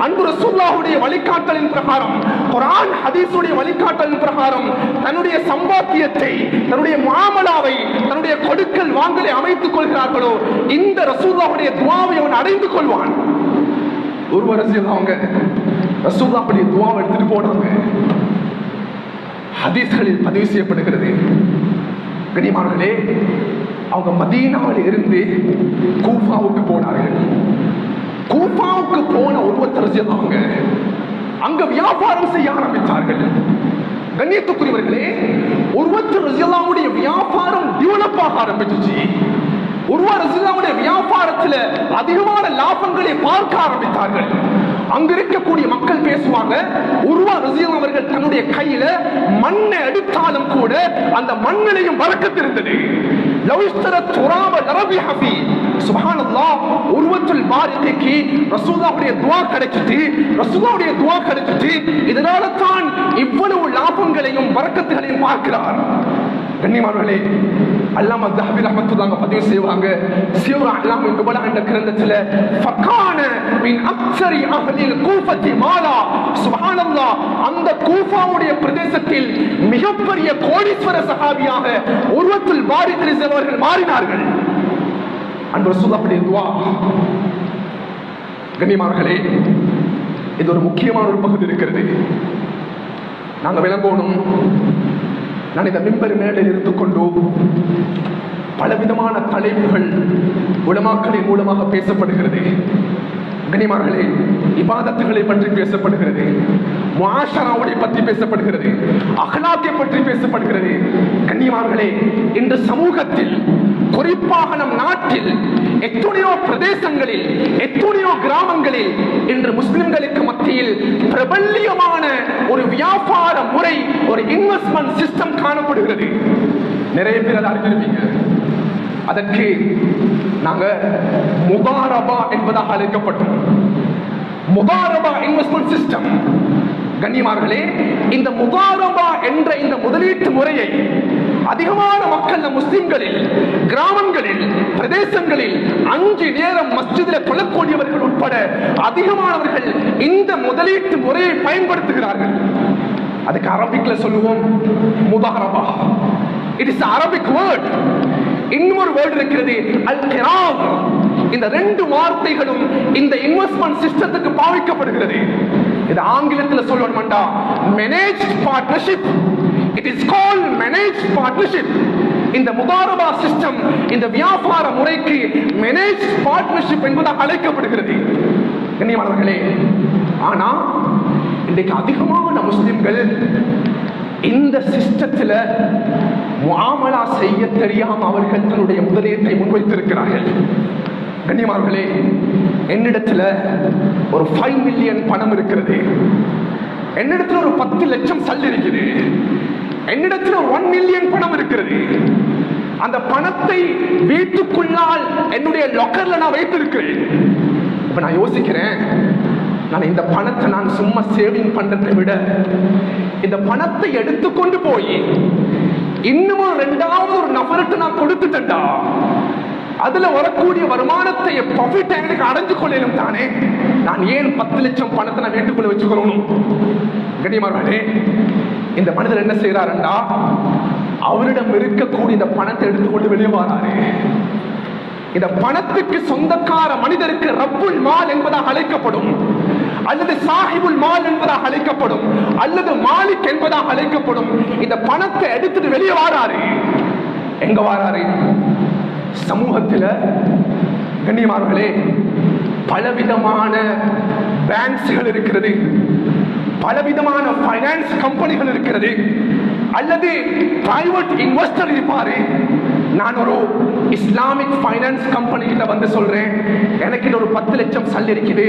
அன்பு ரசூலுல்லாஹுடைய வழிகாட்டலின் பிரகாரம், குர்ஆன் ஹதீஸுடைய வழிகாட்டலின் பிரகாரம் தன்னுடைய சம்பாத்தியத்தை, தன்னுடைய முஆமலாவை, தன்னுடைய கொடுக்கல் வாங்கலை அமைத்துக் கொள்கிறார்களோ, இந்த ரசூலுல்லாஹுடைய துஆவை அவன் அடைந்து கொள்வான். ஒருவர் ரலியல்லாஹு ரசூலுல்லாஹ் அப்படி துஆவை எடுத்துட்டு போனாங்க. ஹதீஸ்களில் பதிவு செய்யப்படுகிறது. கண்ணியமானவர்களே, அவங்க மதீனாவில் இருந்து கூஃபாவுக்கு போனார்கள். கூஃபாவுக்கு போன ஒருவர் ரலியல்லாஹு அங்க வியாபாரம் செய்ய ஆரம்பித்தார்கள். கண்ணியத்துக்குரியவர்களே, ஒருவர் ரலியல்லாஹுடைய வியாபாரம் டெவலப் ஆக ஆரம்பிச்சு. ஒருவர் ரலியல்லாஹுடைய வியாபாரத்தில் அதிகமான லாபங்களை பார்க்க ஆரம்பித்தார்கள். அங்க இருக்கக்கூடிய மக்கள் பேசுவாங்க, உர்வா ரலியல்லாஹு அவர்கள் தன்னுடைய கையில மண்ணை எடுத்தாலும் கூட அந்த மண்ணிலையும் பரக்கத் இருந்தது. லவ்ஸ்தர துராப லரபிஹ ஃபீ. சுப்ஹானல்லாஹ், உர்வத்துல் பாரிக்கு ரசூலுல்லாஹுடைய துஆ கிடைச்சிட்டு, ரசூலுல்லாஹுடைய துஆ கிடைச்சிட்டு, இதனால தான் இவ்வளவு லாபங்களையும் பரக்கத்துகளையும் பார்க்கிறார். கண்ணியமானவர்களே, அல்லாமா ஸஹபி ரஹ்மத்துல்லாஹி பதிவு செய்வாங்க, சியர் அலாம் நுபலா என்ற கிரந்தத்தில், ஃபகான மின் அக்ஸரி அஹ்லில் கூஃபத்தி மாலா. சுப்ஹானல்லாஹ், அந்த கூஃபாவுடைய பிரதேசத்தில் மிகப்பெரிய கோடீஸ்வர சஹாபியாக உர்வத்துல் பாரிக் ரலியல்லாஹு அவர்கள் மாறினார்கள். அன்பு ரசூலுல்லாஹுடைய துஆ. கண்ணியமானவர்களே, இது ஒரு முக்கியமான ஒரு பகுதி இருக்கிறது, நாங்க விளங்கணும். நான் இந்த மிம்பர் மேடையில் இருந்து கொண்டு பலவிதமான தலைப்புகள் உலமாக்களின் மூலமாக பேசப்படுகிறது. கண்ணியமானவர்களே, இபாதத்துகளை பற்றி பேசப்படுகிறது, முஆஷராவை பற்றி பேசப்படுகிறது, அக்லாக்கை பற்றி பேசப்படுகிறது. கண்ணியமானவர்களே, இன்று சமூகத்தில், குறிப்பாக நம் நாட்டில் எத்தனையோ பிரதேசங்களில், எத்தனையோ கிராமங்களில் இன்று முஸ்லிம்களுக்கு மத்தியில் பிரபல்யமான ஒரு வியாபார முறை, ஒரு இன்வெஸ்ட்மெண்ட் சிஸ்டம் காணப்படுகிறது. நிறைய பேர் அதை அறிந்திருப்பீங்க. அதற்கு நாங்க முதாரபா என்பதாக அழைக்கப்பட்டோம். முதாரபா இன்வெஸ்ட்மெண்ட் சிஸ்டம். கண்ணியமானவர்களே, இந்த முதாரபா என்ற இந்த முதலீட்டு முறையை அதிகமான மக்கள் முஸ்லிம்களில், கிராமங்களில், பிரதேசங்களில் 5 நேரம் மஸ்ஜிதில் தொழக்கூடியவர்கள் உட்பட அதிகமானவர்கள் இந்த முதலீட்டு முறையை பயன்படுத்துகிறார்கள். அதுக்கு அரபிக்ல சொல்லுவோம் முதாரபா. It is Arabic word. இன்னொரு வேர்ட் இருக்கிறது அல் கிராம். இந்த ரெண்டு வார்த்தைகளும் இந்த இன்வெஸ்ட்மெண்ட் சிஸ்டத்துக்கு பாவிக்கப்படுகிறது. இது ஆங்கிலத்தில் சொல்லணும்டா managed partnership. It is called managed partnership. இந்த முதாரபா சிஸ்டம், இந்த வியாபார முறைக்கு மேனேஜ் பார்ட்னர்ஷிப் என்பதாக அழைக்கப்படுகிறது. கண்ணியமானவர்களே, ஆனா இன்றைக்கு அதிகமான முஸ்லிம்கள் இந்த சிஸ்டத்தில் முஆமலா செய்ய தெரியாம அவர்கள் தன்னுடைய முதலீட்டை முன்வைத்திருக்கிறார்கள். கண்ணியமானவர்களே, என்னிடத்தில் ஒரு 5 மில்லியன் பணம் இருக்கிறது, என்னிடத்தில் ஒரு 10 லட்சம் சல் இருக்குது, என்னிடத்தில் 1 மில்லியன் பணம் இருக்கிறது. அந்த பணத்தை வீட்டுக்குள்ளால் என்னுடைய லாக்கர்ல நான் வைத்திருக்கிறேன். இப்ப நான் யோசிக்கிறேன், நான் இந்த பணத்தை நான் சும்மா சேவிங் பண்றதை விட இந்த பணத்தை எடுத்துக்கொண்டு போய் இன்னும் ரெண்டாவது ஒரு நபருக்கு நான் கொடுத்துட்டேன்டா, அதுல வரக்கூடிய வருமானத்தை ப்ராஃபிட் எனக்கு அடைஞ்சு கொள்ளணும் தானே. நான் ஏன் 10 லட்சம் பணத்தை நான் வீட்டுக்குள்ள வச்சுக்கணும்? கண்ணியமானவர்களே, இந்த மனிதர் என்ன செய்யறாருண்டா, அவரிடம் இருக்கக்கூடிய இந்த பணத்தை எடுத்துக்கொண்டு வெளியே வராரு. இந்த பணத்துக்கு சொந்தக்கார மனிதருக்கு ரப்புல் மால் என்பதாக அழைக்கப்படும், அல்லது சாஹிபுல் மால் என்பதாக அழைக்கப்படும், அல்லது மாலிக் என்பதாக அழைக்கப்படும். இந்த பணத்தை எடுத்துட்டு வெளியே வாராரு. எங்க வாராரு? சமூகத்தில் கண்ணியமானவர்களே, பலவிதமான பேங்க்ஸ்கள் இருக்கிறது, பலவிதமான பைனான்ஸ் கம்பெனிகள் இருக்கிறது, அல்லது பிரைவேட் இன்வெஸ்டர் இருப்பாரு. நான் ஒரு இஸ்லாமிக் பைனான்ஸ் கம்பெனி கிட்ட வந்து சொல்றேன், எனக்கு இது ஒரு 10 லட்சம் சல் இருக்குது,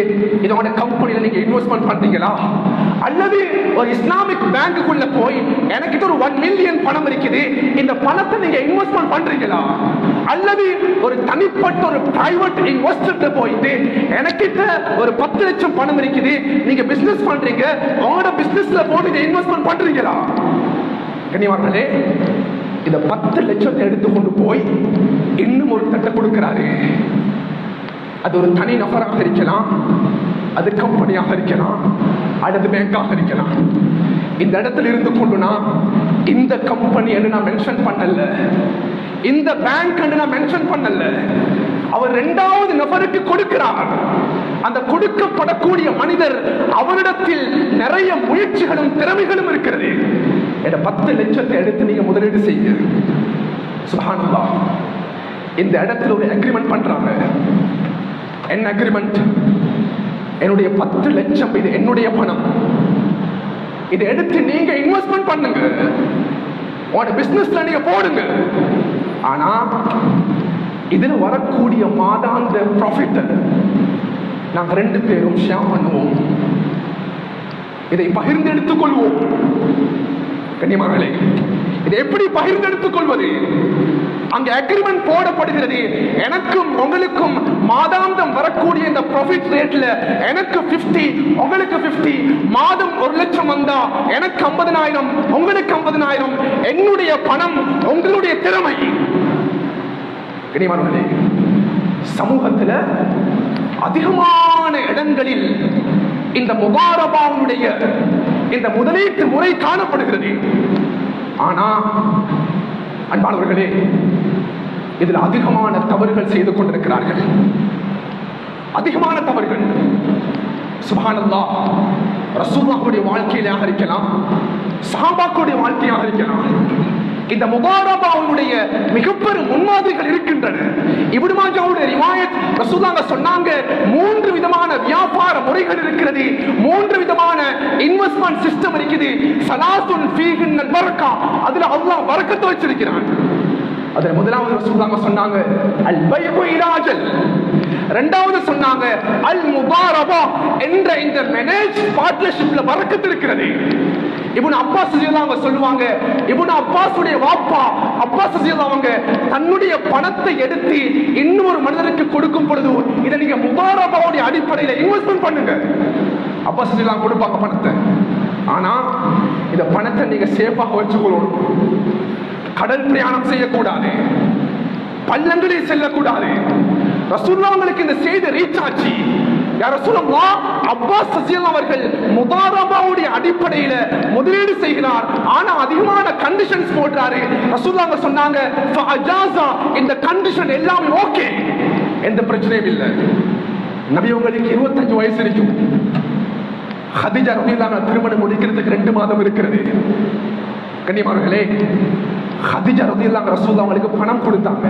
இதோட கம்பெனியில நீங்க இன்வெஸ்ட்மெண்ட் பண்றீங்களா? அல்லது ஒரு இஸ்லாமிக் பேங்குக்குள்ள போய் எனக்கு இது ஒரு 1 மில்லியன் பணம் இருக்குது, இந்த பணத்தை நீங்க இன்வெஸ்ட்மெண்ட் பண்றீங்களா? அல்லது ஒரு தனிப்பட்ட ஒரு பிரைவேட் இன்வெஸ்டர் போயிட்டு எனக்கு ஒரு 10 லட்சம் பணம் இருக்குது, நீங்க பிசினஸ் பண்றீங்க, உங்களோட பிசினஸ்ல போட்டு இன்வெஸ்ட்மெண்ட் பண்றீங்களா? கண்ணியமானவர்களே, இந்த 10 லட்சத்தை எடுத்துக்கொண்டு போய் இன்னும் ஒரு தட்டை கொடுக்கிறாரு. அது ஒரு தனி நபராக இருக்கலாம், அது கம்பெனியாக இருக்கலாம், அல்லது பேங்காக இருக்கலாம். இந்த இடத்துல இருந்து கொண்டுனா இந்த கம்பெனி என்று நான் மென்ஷன் பண்ணல, இந்த பேங்க் என்று நான் மென்ஷன் பண்ணல, அவர் இரண்டாவது நபருக்கு கொடுக்கிறார். அந்த கொடுக்கப்படக்கூடிய மனிதர் அவரிடத்தில் நிறைய முயற்சிகளும் திறமைகளும் இருக்கிறது. 10 லட்சத்தை எடுத்து நீங்க முதலீடு செய்ய, சுப்ஹானல்லாஹ், இந்த இடத்துல ஒரு அக்ரிமெண்ட் பண்றாங்க. என்ன அக்ரிமெண்ட்? என்னுடைய 10 லட்சம் இது என்னுடைய பணம், இதை எடுத்து நீங்க இன்வெஸ்ட்மெண்ட் பண்ணுங்க, உங்களோட பிசினஸ்ல நீங்க போடுங்க. ஆனா இதுல வரக்கூடிய மாதாந்த ப்ராஃபிட் நாங்க 2 பேரும் ஷேர் பண்ணுவோம், இதை பகிர்ந்து எடுத்துக் கொள்வோம். கண்ணியமானவர்களே, இதை எப்படி பகிர்ந்து எடுத்துக் கொள்வது? அங்க அக்ரிமெண்ட் போடப்படுகிறது, எனக்கும் உங்களுக்கும் மாதாந்தம் வரக்கூடிய இந்த ப்ராஃபிட் ரேட்ல எனக்கு 50, உங்களுக்கு 50, மாதம் 1 லட்சம் வந்தா எனக்கு 50,000, உங்களுக்கு 50,000, என்னுடைய பணம் உங்களுடைய திறமை. கண்ணியமானவர்களே, சமூகத்தில் அதிகமான இடங்களில் இந்த முதாரபாவுடைய இந்த முதலீட்டு முறை காணப்படுகிறது. ஆனா அன்பானவர்களே, இதில் அதிகமான தவறுகள் செய்து கொண்டிருக்கிறார்கள், அதிகமான தவறுகள். சுப்ஹானல்லாஹ், ரசூலுல்லாஹ்வுடைய வாழ்க்கையிலாக இருக்கலாம், சஹாபாக்களுடைய வாழ்க்கையாக இருக்கலாம், இந்த முதாரபாவுடைய மிகப்பெரும் முன்மாதிரிகள் இருக்கின்றன. இப்னு மாஜாவுடைய ரிவாயத், ரசூலுல்லாஹ் சொன்னாங்க, 3 விதமான வியாபார முறைகள் இருக்கிறது, 3 விதமான இன்வெஸ்ட்மெண்ட் சிஸ்டம் இருக்குது. ஸலாத்துன் ஃபீஹின்னல் பரக்கா, அதுல அல்லாஹ் பரக்கத்தை வச்சிருக்கிறான். அதுல முதலாவது ரசூலுல்லாஹ் சொன்னாங்க அல் பைஉ இலாஜல், இரண்டாவது சொன்னாங்க அல் முதாரபா என்ற இந்த மேனேஜ் பார்ட்னர்ஷிப்ல பரக்கத்து இருக்கிறது. இப்னு அப்பாஸ் ரலியல்லாஹு அன்ஹு சொல்லுவாங்க, இப்னு அப்பாஸுடைய வாப்பா அப்பாஸ் ரலியல்லாஹு அன்ஹு தன்னுடைய பணத்தை எடுத்து இன்னொரு மனிதருக்கு கொடுக்கும் பொழுது இதை நீங்க முதாரபாவுடைய அடிப்படையில் இன்வெஸ்ட்மெண்ட் பண்ணுங்க. அப்பாஸ் ரலியல்லாஹு அன்ஹு கொடுப்பாங்க பணத்தை, ஆனா இந்த பணத்தை நீங்க சேஃபாக வச்சுக்கொள்ளணும், கடல் பிரயாணம் செய்யக்கூடாது, பள்ளங்களில் செல்லக்கூடாது. ரசூலுல்லாஹ்வுக்கு இந்த செய்தி ரீச் ஆச்சு. யார சொல்லலாம் அப்பாஸ் ரலியல்லாஹு அவர்கள் முதாரபாவுடைய அடிப்படையில் முதலீடு செய்கிறார். ஆனா அதிகமான கண்டிஷன்ஸ் போடுறாரு. ரசூலுல்லாஹ் சொன்னாங்க ஃபஅஜாஸா, இந்த கண்டிஷன் எல்லாமே ஓகே, எந்த பிரச்சனையும் இல்லை. நபி உங்களுக்கு 25 வயசு இருக்கும். ஹதீஜா ரலியல்லாஹு அன்ஹா திருமணம் முடிக்கிறதுக்கு 2 மாதம் இருக்கிறது. கண்ணியமானவர்களே, ஹதீஜா ரலியல்லாஹு அன்ஹா ரசூலுல்லாஹ் அவங்களுக்கு பணம் கொடுத்தாங்க.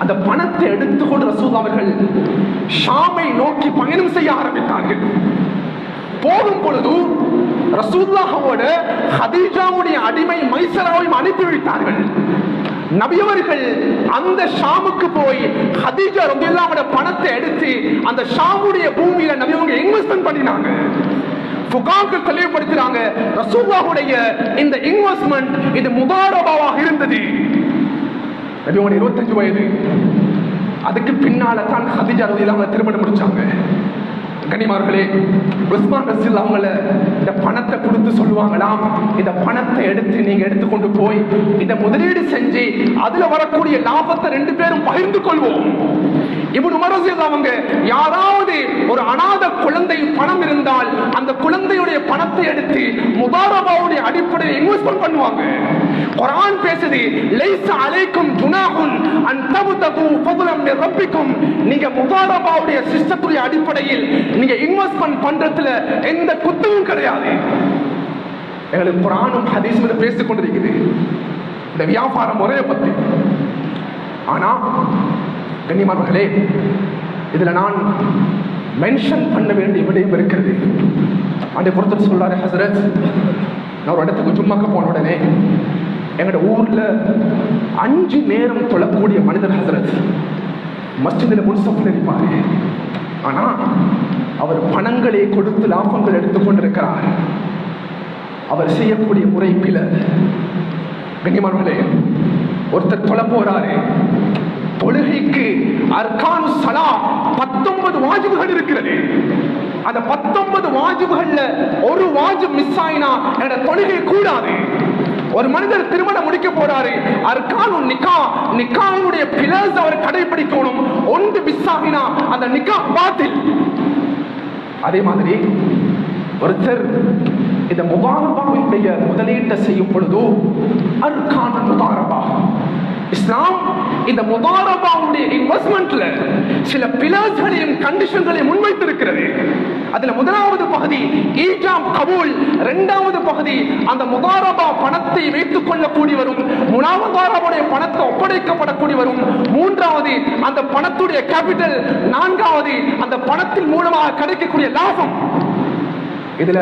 அந்த பணத்தை எடுத்துக்கொண்டு ரசூலுல்லாஹ் அவர்கள் ஷாமை நோக்கி பயணம் செய்ய ஆரம்பித்தார்கள். போகும் பொழுது ரசூலுல்லாஹ்வோட ஹதீஜாவுடைய அடிமை மைசராவை அனுப்பி வைத்தார்கள். நபி அவர்கள் அந்த ஷாமுக்கு போய் ஹதீஜா ரலியல்லாஹு அன்ஹா பணத்தை எடுத்து அந்த ஷாமுடைய பூமியில நபி அவங்க இன்வெஸ்ட்மென்ட் பண்ணினாங்க. ஃபுகாக்கள் தெளிவுபடுத்துறாங்க, ரசூலுல்லாஹ்வுடைய இந்த இன்வெஸ்ட்மென்ட் இது முதாரபாவாக இருந்தது. நபி அவங்க 25 வயது. அதுக்கு பின்னால தான் ஹதீஜா ரலியல்லாஹு அன்ஹா திருமணம் முடிச்சாங்க. கண்ணியமானவர்களே, உஸ்மான் ரலியல்லாஹு அவங்கள இந்த பணத்தை கொடுத்து சொல்லுவாங்களாம், இந்த பணத்தை எடுத்து நீங்க எடுத்துக்கொண்டு போய் இதை முதலீடு செஞ்சு அதுல வரக்கூடிய லாபத்தை 2 பேரும் பகிர்ந்து கொள்வோம். இப்னு உமர் ரலியல்லாஹு அவங்க யாராவது ஒரு அநாத குழந்தை பணம் இருந்தால் அந்த குழந்தையுடைய பணத்தை எடுத்து முதாரபாவுடைய அடிப்படையில் இன்வெஸ்ட்மென்ட் பண்ணுவாங்க. குர்ஆன் பேசுது, லைஸ அலைக்கும் ஜுனாஹுன் அன் தப்தகு ஃபضلا மின் ரப்பிக்கும். நீங்க முதாரபாவுடைய சிஸ்டத்துடைய அடிப்படையில் நீங்க இன்வெஸ்ட்மென்ட் பண்றதுல எந்த குத்தமும் கிடையாது. எங்களுக்கு குர்ஆனும் ஹதீஸும் பேசிக் கொண்டிருக்குது இந்த வியாபார முறையை பத்தி. ஆனா கண்ணியமானவர்களே, இதுல நான் மென்ஷன் பண்ண வேண்டிய விடயம் இருக்கிறது. அந்த பொறுத்தர் சொல்றாரு, ஹசரத், நான் ஒரு இடத்துக்கு ஜும்மாக்கு போன உடனே எங்களோட ஊர்ல 5 நேரம் தொழக்கூடிய மனிதர் ஹசரத் மஸ்ஜிதில் முன்சஃப்ல இருப்பாரு. ஆனா அவர் பணங்களை கொடுத்து லாபங்கள் எடுத்துக்கொண்டிருக்கிறார். அவர் செய்யக்கூடிய முறை பில. கண்ணியமானவர்களே, ஒருத்தர் தொழ போறாரு. தொழுகைக்கு அர்கானு ஸலா 19 வாஜிபுகள் இருக்கிறது. அந்த 19 வாஜிபுகள்ல ஒரு வாஜிப் மிஸ் ஆயினா என்னோட தொழுகை கூடாது. ஒரு மனிதர் திருமணம் முடிக்க போறாரு, அர்கானு நிக்கா, நிக்காவுடைய பிலர்ஸ் அவர் கடைபிடிக்கணும். ஒன்று மிஸ் ஆகினா அந்த நிக்கா பாத்தில். அதே மாதிரி ஒருத்தர் இந்த முதாரபாவுடைய முதலீட்டை செய்யும் பொழுது அர்கானு முதாரபா, இஸ்லாம் இந்த முதாரபாவுடைய இன்வெஸ்ட்மென்ட்ல சில பிலர்ஸ்களையும் கண்டிஷன்களையும் முன்வைத்திருக்கிறது. அதுல முதலாவது பகுதி ஈஜாப் கபூல், இரண்டாவது பகுதி அந்த முதாரபா பணத்தை வைத்துக் கொள்ளக்கூடியவரும் முதாரபாவுடைய பணத்தை ஒப்படைக்கப்படக்கூடியவரும், மூன்றாவது அந்த பணத்துடைய கேபிட்டல், நான்காவது அந்த பணத்தின் மூலமாக கிடைக்கக்கூடிய லாபம். இதுல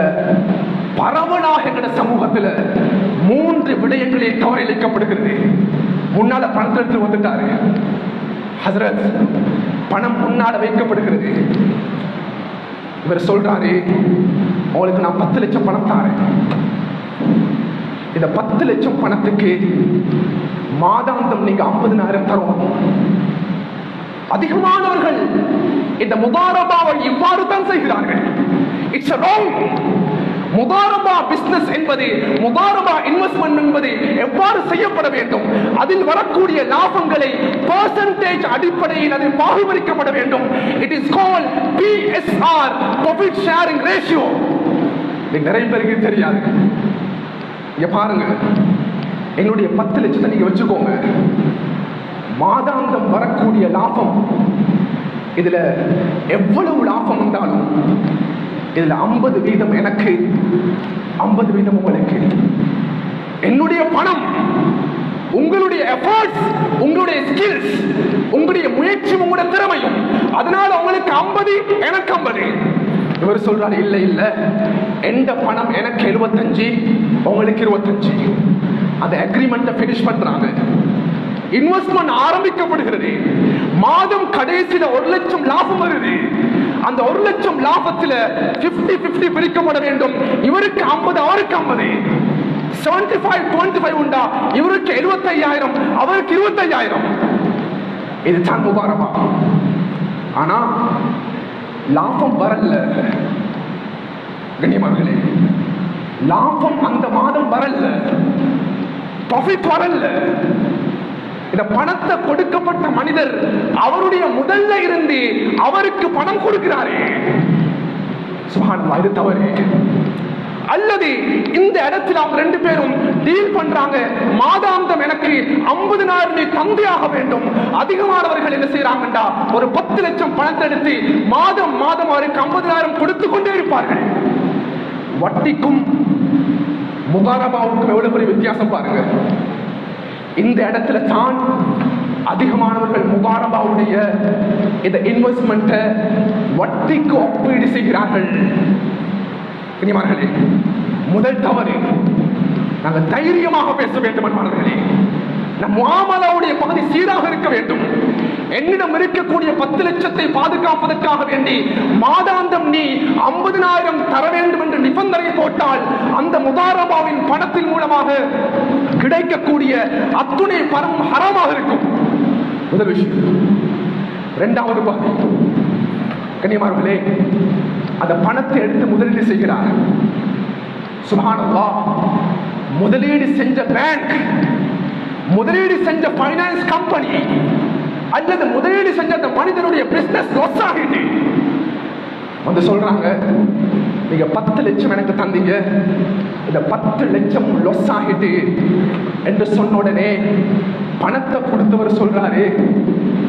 பரவலாக என்ற சமூகத்துல 3 விடயங்களே தவறிழைக்கப்படுகிறது. முன்னால பணத்தை எடுத்து வந்துட்டாரு ஹசரத், பணம் முன்னால வைக்கப்படுகிறது. இவர் சொல்றாரு, உங்களுக்கு நான் 10 லட்சம் பணம் தாரேன். இந்த 10 லட்சம் பணத்துக்கு மாதாந்தம் நீங்க 50,000 தரும். அதிகமானவர்கள் இந்த முதாரபாவை இவ்வாறு தான் செய்கிறார்கள். It's wrong. முதாரபா பிசினஸ் என்பது, முதாரபா இன்வெஸ்ட்மென்ட் என்பது எவ்வாறு செய்யப்பட வேண்டும், அதில் வரக்கூடிய லாபங்களை பெர்சன்டேஜ் அடிப்படையில் அது பாகுபரிக்கப்பட வேண்டும். It is called PSR, profit sharing ratio. இது நிறைய பேருக்கு தெரியாது. இங்க பாருங்க, என்னுடைய 10 லட்சத்தை நீங்க வச்சுக்கோங்க. மாதாந்தம் வரக்கூடிய லாபம், இதுல எவ்வளவு லாபம் இருந்தாலும் இதுல 50% எனக்கு, 50% உங்களுக்கு. என்னுடைய பணம், உங்களுடைய எஃபர்ட்ஸ், உங்களுடைய ஸ்கில்ஸ், உங்களுடைய முயற்சி, உங்களுடைய திறமையும், அதனால உங்களுக்கு 50 எனக்கு 50. இவர் சொல்றாரு, இல்ல இல்ல, எந்த பணம் எனக்கு 75 உங்களுக்கு 25. அந்த அக்ரிமெண்ட்டை ஃபினிஷ் பண்றாங்க. இன்வெஸ்ட்மென்ட் ஆரம்பிக்கப்படுகிறது. மாதம் கடைசியில 1 லட்சம் லாபம் வருது. அந்த 1 லட்சம் லாபத்துல 50-50 பிரிக்கப்பட வேண்டும். இவருக்கு 50, அவருக்கு 50. 75-25 உண்டா? இவருக்கு 75,000, அவருக்கு 25,000. இது தான் முதாரபா. ஆனா லாபம் வரல. கண்ணியமானவர்களே, லாபம் அந்த மாதம் வரல, ப்ராஃபிட் வரல. இந்த பணத்தை கொடுக்கப்பட்ட மனிதர் அவருடைய முதல்ல இருந்து அவருக்கு பணம் கொடுக்கிறாரே, சுப்ஹானல்லாஹ், இது தவறு. அல்லது இந்த இடத்தில் அவங்க ரெண்டு பேரும் டீல் பண்றாங்க, மாதாந்தம் எனக்கு 50,000 தந்தையாக வேண்டும். அதிகமானவர்கள் என்ன செய்யறாங்கடா, ஒரு 10 லட்சம் பணத்தை எடுத்து மாதம் மாதம் அவருக்கு 50,000 கொடுத்து கொண்டே இருப்பார்கள். வட்டிக்கும் முகாரபாவுக்கும் எவ்வளவு பெரிய வித்தியாசம் பாருங்க. இந்த இடத்துல தான் அதிகமானவர்கள் முகாரபாவுடைய இந்த இன்வெஸ்ட்மெண்ட் வட்டிக்கு ஒப்பீடு செய்கிறார்கள். முதல் தவறு, நாங்கள் தைரியமாக பேச வேண்டும் என்பார்களே. நம் முஆமலாவுடைய பகுதி சீராக இருக்க வேண்டும். என்னிடம் இருக்கக்கூடிய 10 லட்சத்தை பாதுகாப்பதற்காக வேண்டி மாதாந்தம் நீ 50,000 தர வேண்டும் என்று நிபந்தனை போட்டால் அந்த முதாரபாவின் பணத்தின் மூலமாக கிடைக்கக்கூடிய அத்துணை பணம் ஹராமாக இருக்கும். முதல் விஷயம். இரண்டாவது பகுதி, கண்ணியமானவர்களே, அந்த பணத்தை எடுத்து முதலீடு செய்கிறார். சுப்ஹானல்லாஹ், முதலீடு செஞ்ச பேங்க், முதலீடு செஞ்ச பைனான்ஸ் கம்பெனி அல்லது முதலீடு செஞ்ச அந்த மனிதனுடைய பிசினஸ் லாஸ் ஆகிட்டு வந்து சொல்றாங்க, நீங்க 10 லட்சம் எனக்கு தந்தீங்க, இந்த 10 லட்சம் லாஸ் ஆகிட்டு என்று சொன்ன உடனே பணத்தை கொடுத்தவர் சொல்றாரு,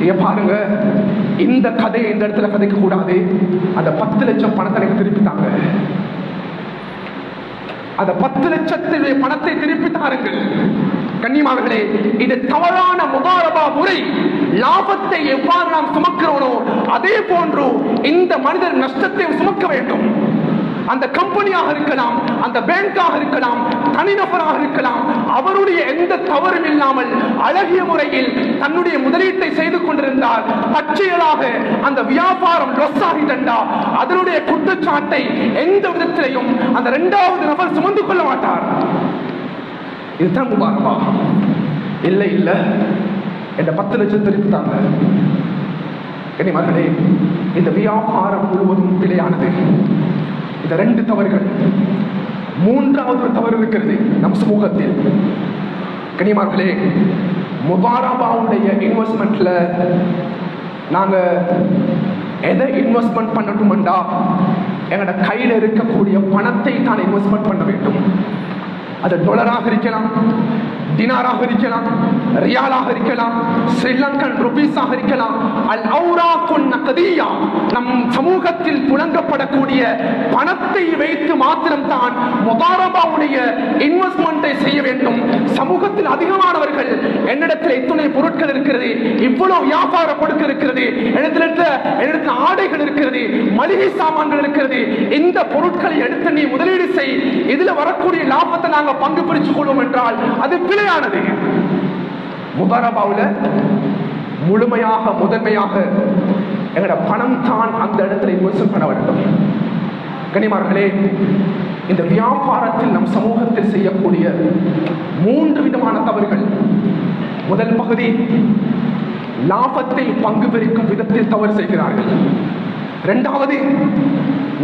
இங்க பாருங்க, இந்த கதையை இந்த இடத்துல கதைக்க கூடாது, அந்த 10 லட்சம் பணத்தை எனக்கு திருப்பி தாங்க, அந்த 10 லட்சத்திலே பணத்தை திருப்பி தாருங்கள். கண்ணியமானவர்களே, இது தவறான முகாரபா முறை. லாபத்தை எவ்வாறு நாம் சுமக்கிறோனோ அதே போன்று இந்த மனிதர் நஷ்டத்தை சுமக்க வேண்டும். அந்த கம்பெனியாக இருக்கலாம், அந்த பேங்காக இருக்கலாம், தனிநபராக இருக்கலாம், அவருடைய எந்த தவறும் இல்லாமல் அழகிய முறையில் தன்னுடைய முதலீட்டை செய்து கொண்டிருந்தால் பச்சையலாக அந்த வியாபாரம் லாஸ் ஆகிட்டா அதனுடைய குற்றச்சாட்டை எந்த விதத்திலையும் அந்த இரண்டாவது நபர் சுமந்து கொள்ள மாட்டார். இதுதான் முபாரபா. இல்லை இல்லை, இந்த 10 லட்சம் திருப்பி தாங்க. கண்ணியமானவர்களே, இந்த வியாபாரம் முழுவதும் பிழையானது. இந்த 2 தவறுகள். மூன்றாவது ஒரு தவறு இருக்கிறது நம் சமூகத்தில். கண்ணியமானவர்களே, முபாரபாவுடைய இன்வெஸ்ட்மெண்ட்ல நாங்க எதை இன்வெஸ்ட்மெண்ட் பண்ணணும்டா, எங்களோட கையில் இருக்கக்கூடிய பணத்தை தான் இன்வெஸ்ட்மெண்ட் பண்ண வேண்டும். அது டாலராக இருக்கலாம், டினாராக இருக்கலாம், ரியாலாக இருக்கலாம், ஸ்ரீலங்கன் ருபீஸாக இருக்கலாம். அல் அவுராக்குன் நக்தியா, நம் சமூகத்தில் புழங்கப்படக்கூடிய பணத்தை வைத்து மாத்திரம்தான் முதாரபாவுடைய இன்வெஸ்ட்மெண்ட்டை செய்ய வேண்டும். சமூகத்தில் அதிகமானவர்கள் என்னிடத்தில் இத்துணை பொருட்கள் இருக்கிறது, இவ்வளவு வியாபார பொருட்கள் இருக்கிறது, என்னிடத்தில் ஆடைகள் இருக்கிறது, மளிகை சாமான்கள் இருக்கிறது, இந்த பொருட்களை எடுத்து நீ முதலீடு செய், இதுல வரக்கூடிய லாபத்தை நாங்கள் பங்கு பிரிச்சுக் கொள்வோம் என்றால் அது பிழையானது. முதாரபாவுல முழுமையாக முதன்மையாக எங்களோட பணம் தான் அந்த இடத்துல இன்வெஸ்ட் பண்ண வேண்டும். கண்ணியமானவர்களே, இந்த வியாபாரத்தில் நம் சமூகத்தில் செய்யக்கூடிய 3 விதமான தவறுகள். முதல் பகுதி, லாபத்தை பங்கு பிரிக்கும் விதத்தில் தவறு செய்கிறார்கள். இரண்டாவது,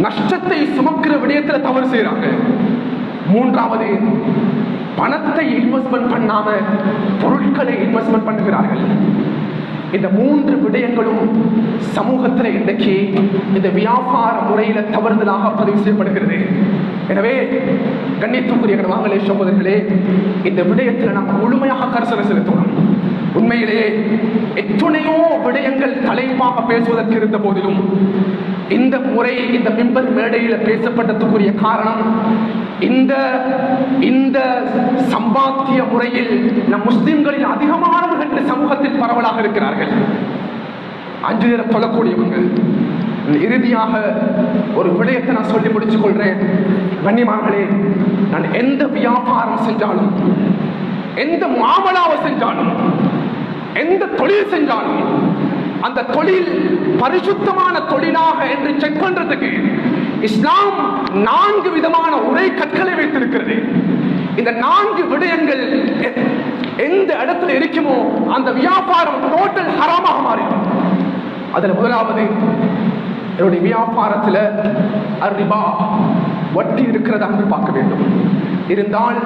நஷ்டத்தை சுமக்கிற விடயத்தில் தவறு செய்கிறாங்க. மூன்றாவது, பணத்தை இன்வெஸ்ட்மெண்ட் பண்ணாம பொருட்களை இன்வெஸ்ட்மெண்ட் பண்ணுகிறார்கள். இந்த 3 விடயங்களும் சமூகத்தில் இன்றைக்கு இந்த வியாபார முறையில தவறுதலாக பதிவு செய்யப்படுகிறது. எனவே கண்ணியத்துக்குரிய வாங்களே சகோதரர்களே, இந்த விடயத்தில் நாம் முழுமையாக கரிசனை செலுத்தணும். உண்மையிலே எத்தனையோ விடயங்கள் தலைப்பாக பேசுவதற்கு இருந்த போதிலும் இந்த முறை இந்த மிம்பர் மேடையில் பேசப்பட்டதுக்குரிய காரணம், இந்த சம்பாத்திய முறையில் நம் முஸ்லிம்களில் அதிகமானவர்கள் இந்த சமூகத்தில் பரவலாக இருக்கிறார்கள். 5 நேரம் தொழக்கூடியவங்க. இறுதியாக ஒரு விடயத்தை நான் சொல்லி முடிச்சுக் கொள்றேன். கண்ணியமானவர்களே, நான் எந்த வியாபாரம் செஞ்சாலும், எந்த முஆமலாவை செஞ்சாலும், எந்த தொழில் செஞ்சாலும் அந்த தொழில் பரிசுத்தமான தொழிலாக என்று செக் பண்றதுக்கு இஸ்லாம் 4 விதமான உரை கற்களை வைத்திருக்கிறது. இந்த 4 விடயங்கள் எந்த இடத்துல இருக்குமோ அந்த வியாபாரம் டோட்டல் ஹராமாக மாறிடும். அதுல முதலாவது, என்னுடைய வியாபாரத்தில் ரிபா, வட்டி இருக்கிறதா என்று பார்க்க வேண்டும். இருந்தால்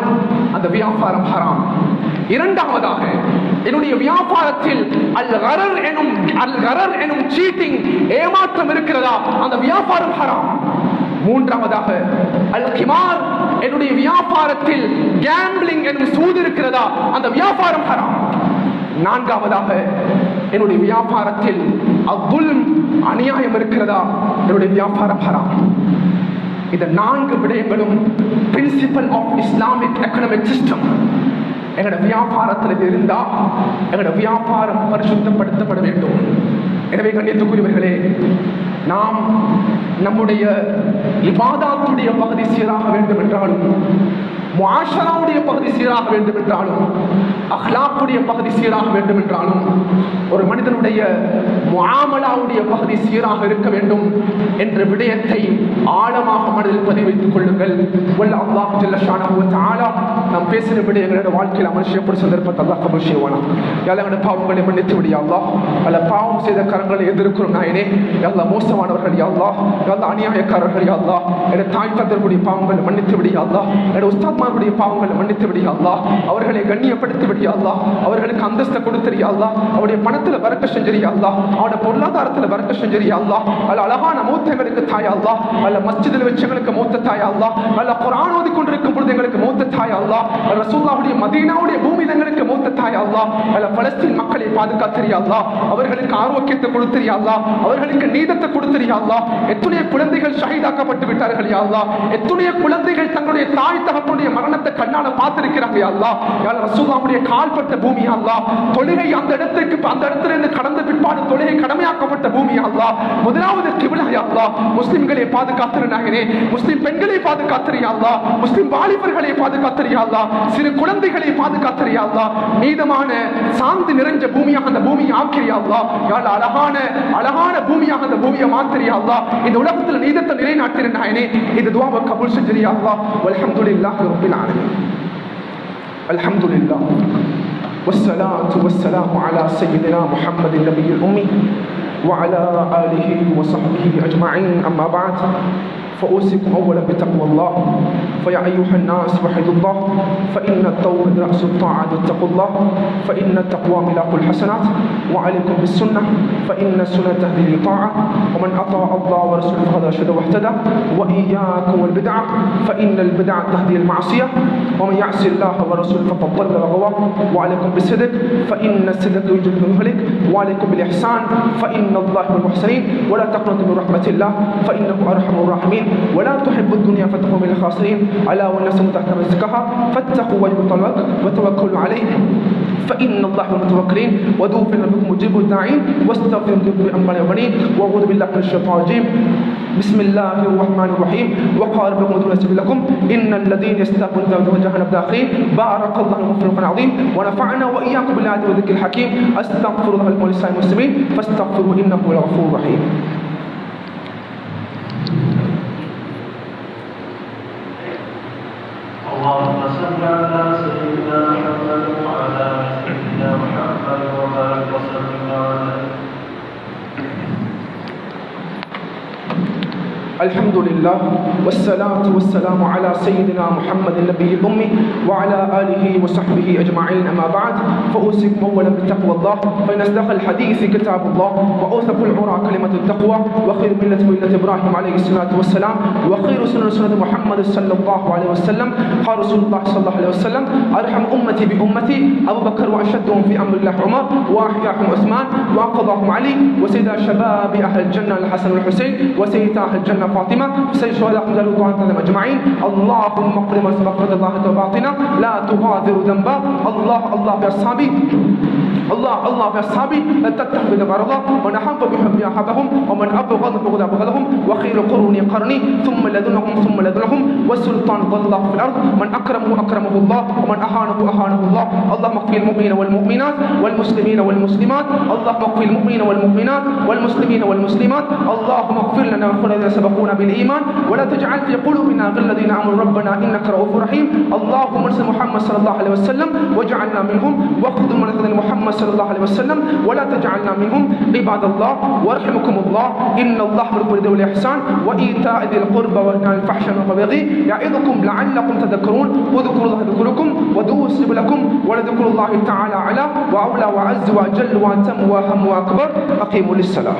அந்த வியாபாரம் ஹராம். இரண்டாவதாக என்னுடைய வியாபாரத்தில் அல் கரர் எனும் சீட்டிங் ஏமாற்றம் இருக்கிறதா, அந்த வியாபாரம் ஹராம். மூன்றாவதாக அல் கிமார், என்னுடைய வியாபாரத்தில் கேம்பிளிங் எனும் சூது இருக்கிறதா, அந்த வியாபாரம் ஹராம். நான்காவதாக என்னுடைய வியாபாரத்தில் அவ்வுல்ம் அநியாயம் இருக்கிறதா, என்னுடைய வியாபாரம் ஹராம். இந்த 4 விடயங்களும் principle of Islamic economic system எங்களோட வியாபாரத்தில் இருந்தா எங்களோட வியாபாரம் பரிசுத்தப்படுத்தப்பட வேண்டும். எனவே கண்ணியத்துக்குரியவர்களே, நாம் நம்முடைய இபாதத்துடைய பகுதி சீராக வேண்டும் என்றாலும், முஆஷராவுடைய பகுதி சீராக வேண்டும் என்றாலும், அஹ்லாக்குடைய பகுதி சீராக வேண்டும் என்றாலும், ஒரு மனிதனுடைய முஆமலாவுடைய பகுதி சீராக இருக்க வேண்டும் என்ற விடயத்தை ஆழமாக மனதில் பதிவு வைத்துக் கொள்ளுங்கள். வல்ல அல்லாஹ் ஜல்ல ஷானஹு வ தஆலா நாம் பேசின விடயங்களோட வாழ்க்கையில் அமல் செய்யப்படும் சந்தர்ப்பத்தை அல்லாஹ் கபூல் செய்வானா. எங்களோட பாவங்களை மன்னித்து விடு யா அல்லாஹ். அல்ல பாவம் செய்த கரங்களை எதிர்க்கிறோம் நாயனே. எல்லா மோசமானவர்கள் யா அல்லாஹ், எல்லா அநியாயக்காரர்கள் யா அல்லாஹ். என தாய் தந்தர்களுடைய பாவங்களை மன்னித்து விடு யா அல்லாஹ். என உஸ்தாத்மாருடைய பாவங்களை மன்னித்து விடு யா அல்லாஹ். அவர்களை கண்ணியப்படுத்தி விடு யா அல்லாஹ். அவர்களுக்கு அந்தஸ்தை கொடுத்து யா அல்லாஹ். அவருடைய பணத்துல பரக்க செஞ்சு யா அல்லாஹ். அவருடைய பொருளாதாரத்துல பரக்க செஞ்சு யா அல்லாஹ். அல்ல அழகான மூத்தங்களுக்கு தாயா அல்லாஹ். அல்ல மஸ்ஜிதில் வச்சவங்களுக்கு மூத்த தாயா அல்லாஹ். அல்ல குர்ஆன் ஓதி கொண்டிருக்கும் பொழுது எங்களுக்கு மூத்த தாயா அல்லாஹ். ரசூலுல்லாஹ்வுடைய மதீனாவுடைய பூமி எங்களுக்கு மூத்த தாயா அல்லாஹ். அல்ல பலஸ்தீன் மக்களை பாதுகாத்து யா அல்லாஹ். அவர்களுக்கு ஆரோக்கியத்தை கொடுத்து யா அல்லாஹ். அவர்களுக்கு நீதத்தை கொடுத்து யா அல்லாஹ். எத்தனை குழந்தைகள் ஷஹீதாக்கப்பட்டு விட்டார்கள் யா அல்லாஹ். எத்தனை குழந்தைகள் தங்களுடைய தாய் தகப்பனுடைய மரணத்தை கண்ணால பார்த்திருக்கிறாங்க யா அல்லாஹ். யா ரசூலுல்லாஹ்வுடைய கால்பட்ட பூமி யா அல்லாஹ். தொழுகை அந்த இடத்திலிருந்து கடந்த பிற்பாடு தொழுகை கடமையாக்கப்பட்ட பூமி யா அல்லாஹ். முதலாவது கிப்லா யா அல்லாஹ். முஸ்லிம்களை பாதுகாத்து நாயனே. முஸ்லிம் பெண்களை பாதுகாத்து யா அல்லாஹ். முஸ்லிம் வாலிபர்களை பாதுகாத்து யா அல்லாஹ். சிறு குழந்தைகளை பாதுகாத்து யா அல்லாஹ். நீதமான சாந்தி நிறைஞ்ச பூமியாக அந்த பூமியை ஆக்கிறியா அல்லாஹ். யா அல்லாஹ், அழகான பூமியாக அந்த பூமியை மாத்திரியா அல்லாஹ். இந்த உலகத்துல நீதத்தை நிலைநாட்டின நாயனே. இந்த துஆவை கபூல் செஞ்சிரியா அல்லாஹ். வல்ஹம்துலில்லாஹி ரப்பில் ஆலமீன். அல்ஹம்துலில்லாஹ் والصلاة والسلام على سيدنا محمد النبي الأمي وعلى آله وصحبه أجمعين. أما بعد، فأوصيكم أولا بتقوى الله. فيا أيها الناس وحدوا الله، فإن التوبة رأس الطاعة. اتقوا الله، فإن التقوى ملاك الحسنات. وعليكم بالسنة، فإن السنة تهدي للطاعة. ومن أطاع الله ورسوله فقد رشد واهتدى. وإياكم والبدعة، فإن البدعة تهدي المعصية. ومن يعص الله ورسوله فقد ضل وغوى. وعليكم بالصدق، فإن الصدق يوجب المهلك. وعليكم بالإحسان، فإن الله من المحسنين. ولا تقنطوا من رحمة الله، فإنه أرحم الراحمين. ولا تحبوا الدنيا فتكونوا من الخاسرين. ألا والناس متحكم رزقها، فاتقوا وتوكلوا عليه، فإن الله من المتوكلين. ودعوا في ربكم مجيب الداعين، واستغفروا بأنباء البنين. وأعوذ بالله من الشيطان الرجيم. بسم الله الرحمن الرحيم. وقال ربكم ادعوني أستجب لكم، إن الذين يستكبرون عن جهنم داخلين. بارك الله لكم في القرآن العظيم، ونفعنا وإياكم بالآيات والذكر الحكيم. أستغفر الله لكم ولسائر المسلمين فاستغفروه إنه هو الغفور الرحيم. اللهم صل على سيدنا محمد وعلى سيدنا محمد وبارك وسلم على. الحمد لله والصلاة والسلام على سيدنا محمد النبي الأمي وعلى آله وصحبه أجمعين. أما بعد، فأوصيكم أولا بتقوى الله، فإن أصدق الحديث كتاب الله، وأوثق العرى كلمة التقوى، وخير ملة إبراهيم عليه الصلاة والسلام، وخير سنة محمد صلى الله عليه وسلم. قال رسول الله صلى الله عليه وسلم: أرحم أمتي بأمتي أبو بكر، وأشدهم في أمر الله عمر، وأحياهم عثمان، وأقضاهم علي، وسيد شباب أهل الجنة الحسن والحسين، وسيد أهل الجنة فاطمة، سيد شهداء حمزة رضوان الله أجمعين. اللهم اغفر واستغفر الله وباطنا، لا تغادر ذنبا. الله بأصحابي، الله بأصحابي لا تتخذ غرضا، من أحب بحب أحبهم، ومن أبغض بغضهم. وخير قروني قرني، ثم لدنهم. والسلطان ضل في الأرض، من أكرمه الله، ومن أهانه الله. اللهم اغفر المؤمنين والمؤمنات، والمسلمين والمسلمات. اللهم اغفر المؤمنين والمؤمنات، والمسلمين والمسلمات. اللهم اغفر لنا واغفر الذين سبقونا بالإيمان، ولا تجعل في قلوبنا غل الذين آمنوا ربنا إنك رؤوف رحيم. اللهم انصر محمد صلى الله عليه وسلم واجعلنا منهم، واخذ من محمد صلى الله عليه وسلم ولا تجعلنا منهم عباد الله وارحمكم الله إن الله يأمر بالعدل والإحسان وإيتاء ذي القربى وينهى عن الفحشاء والبغي يعظكم لعلكم تذكرون واذكروا الله يذكركم ودعوه يستجب لكم ولذكر الله تعالى أعلى وأولى وأعز وأجل وأتم وأهم وأكبر أقيموا للصلاة.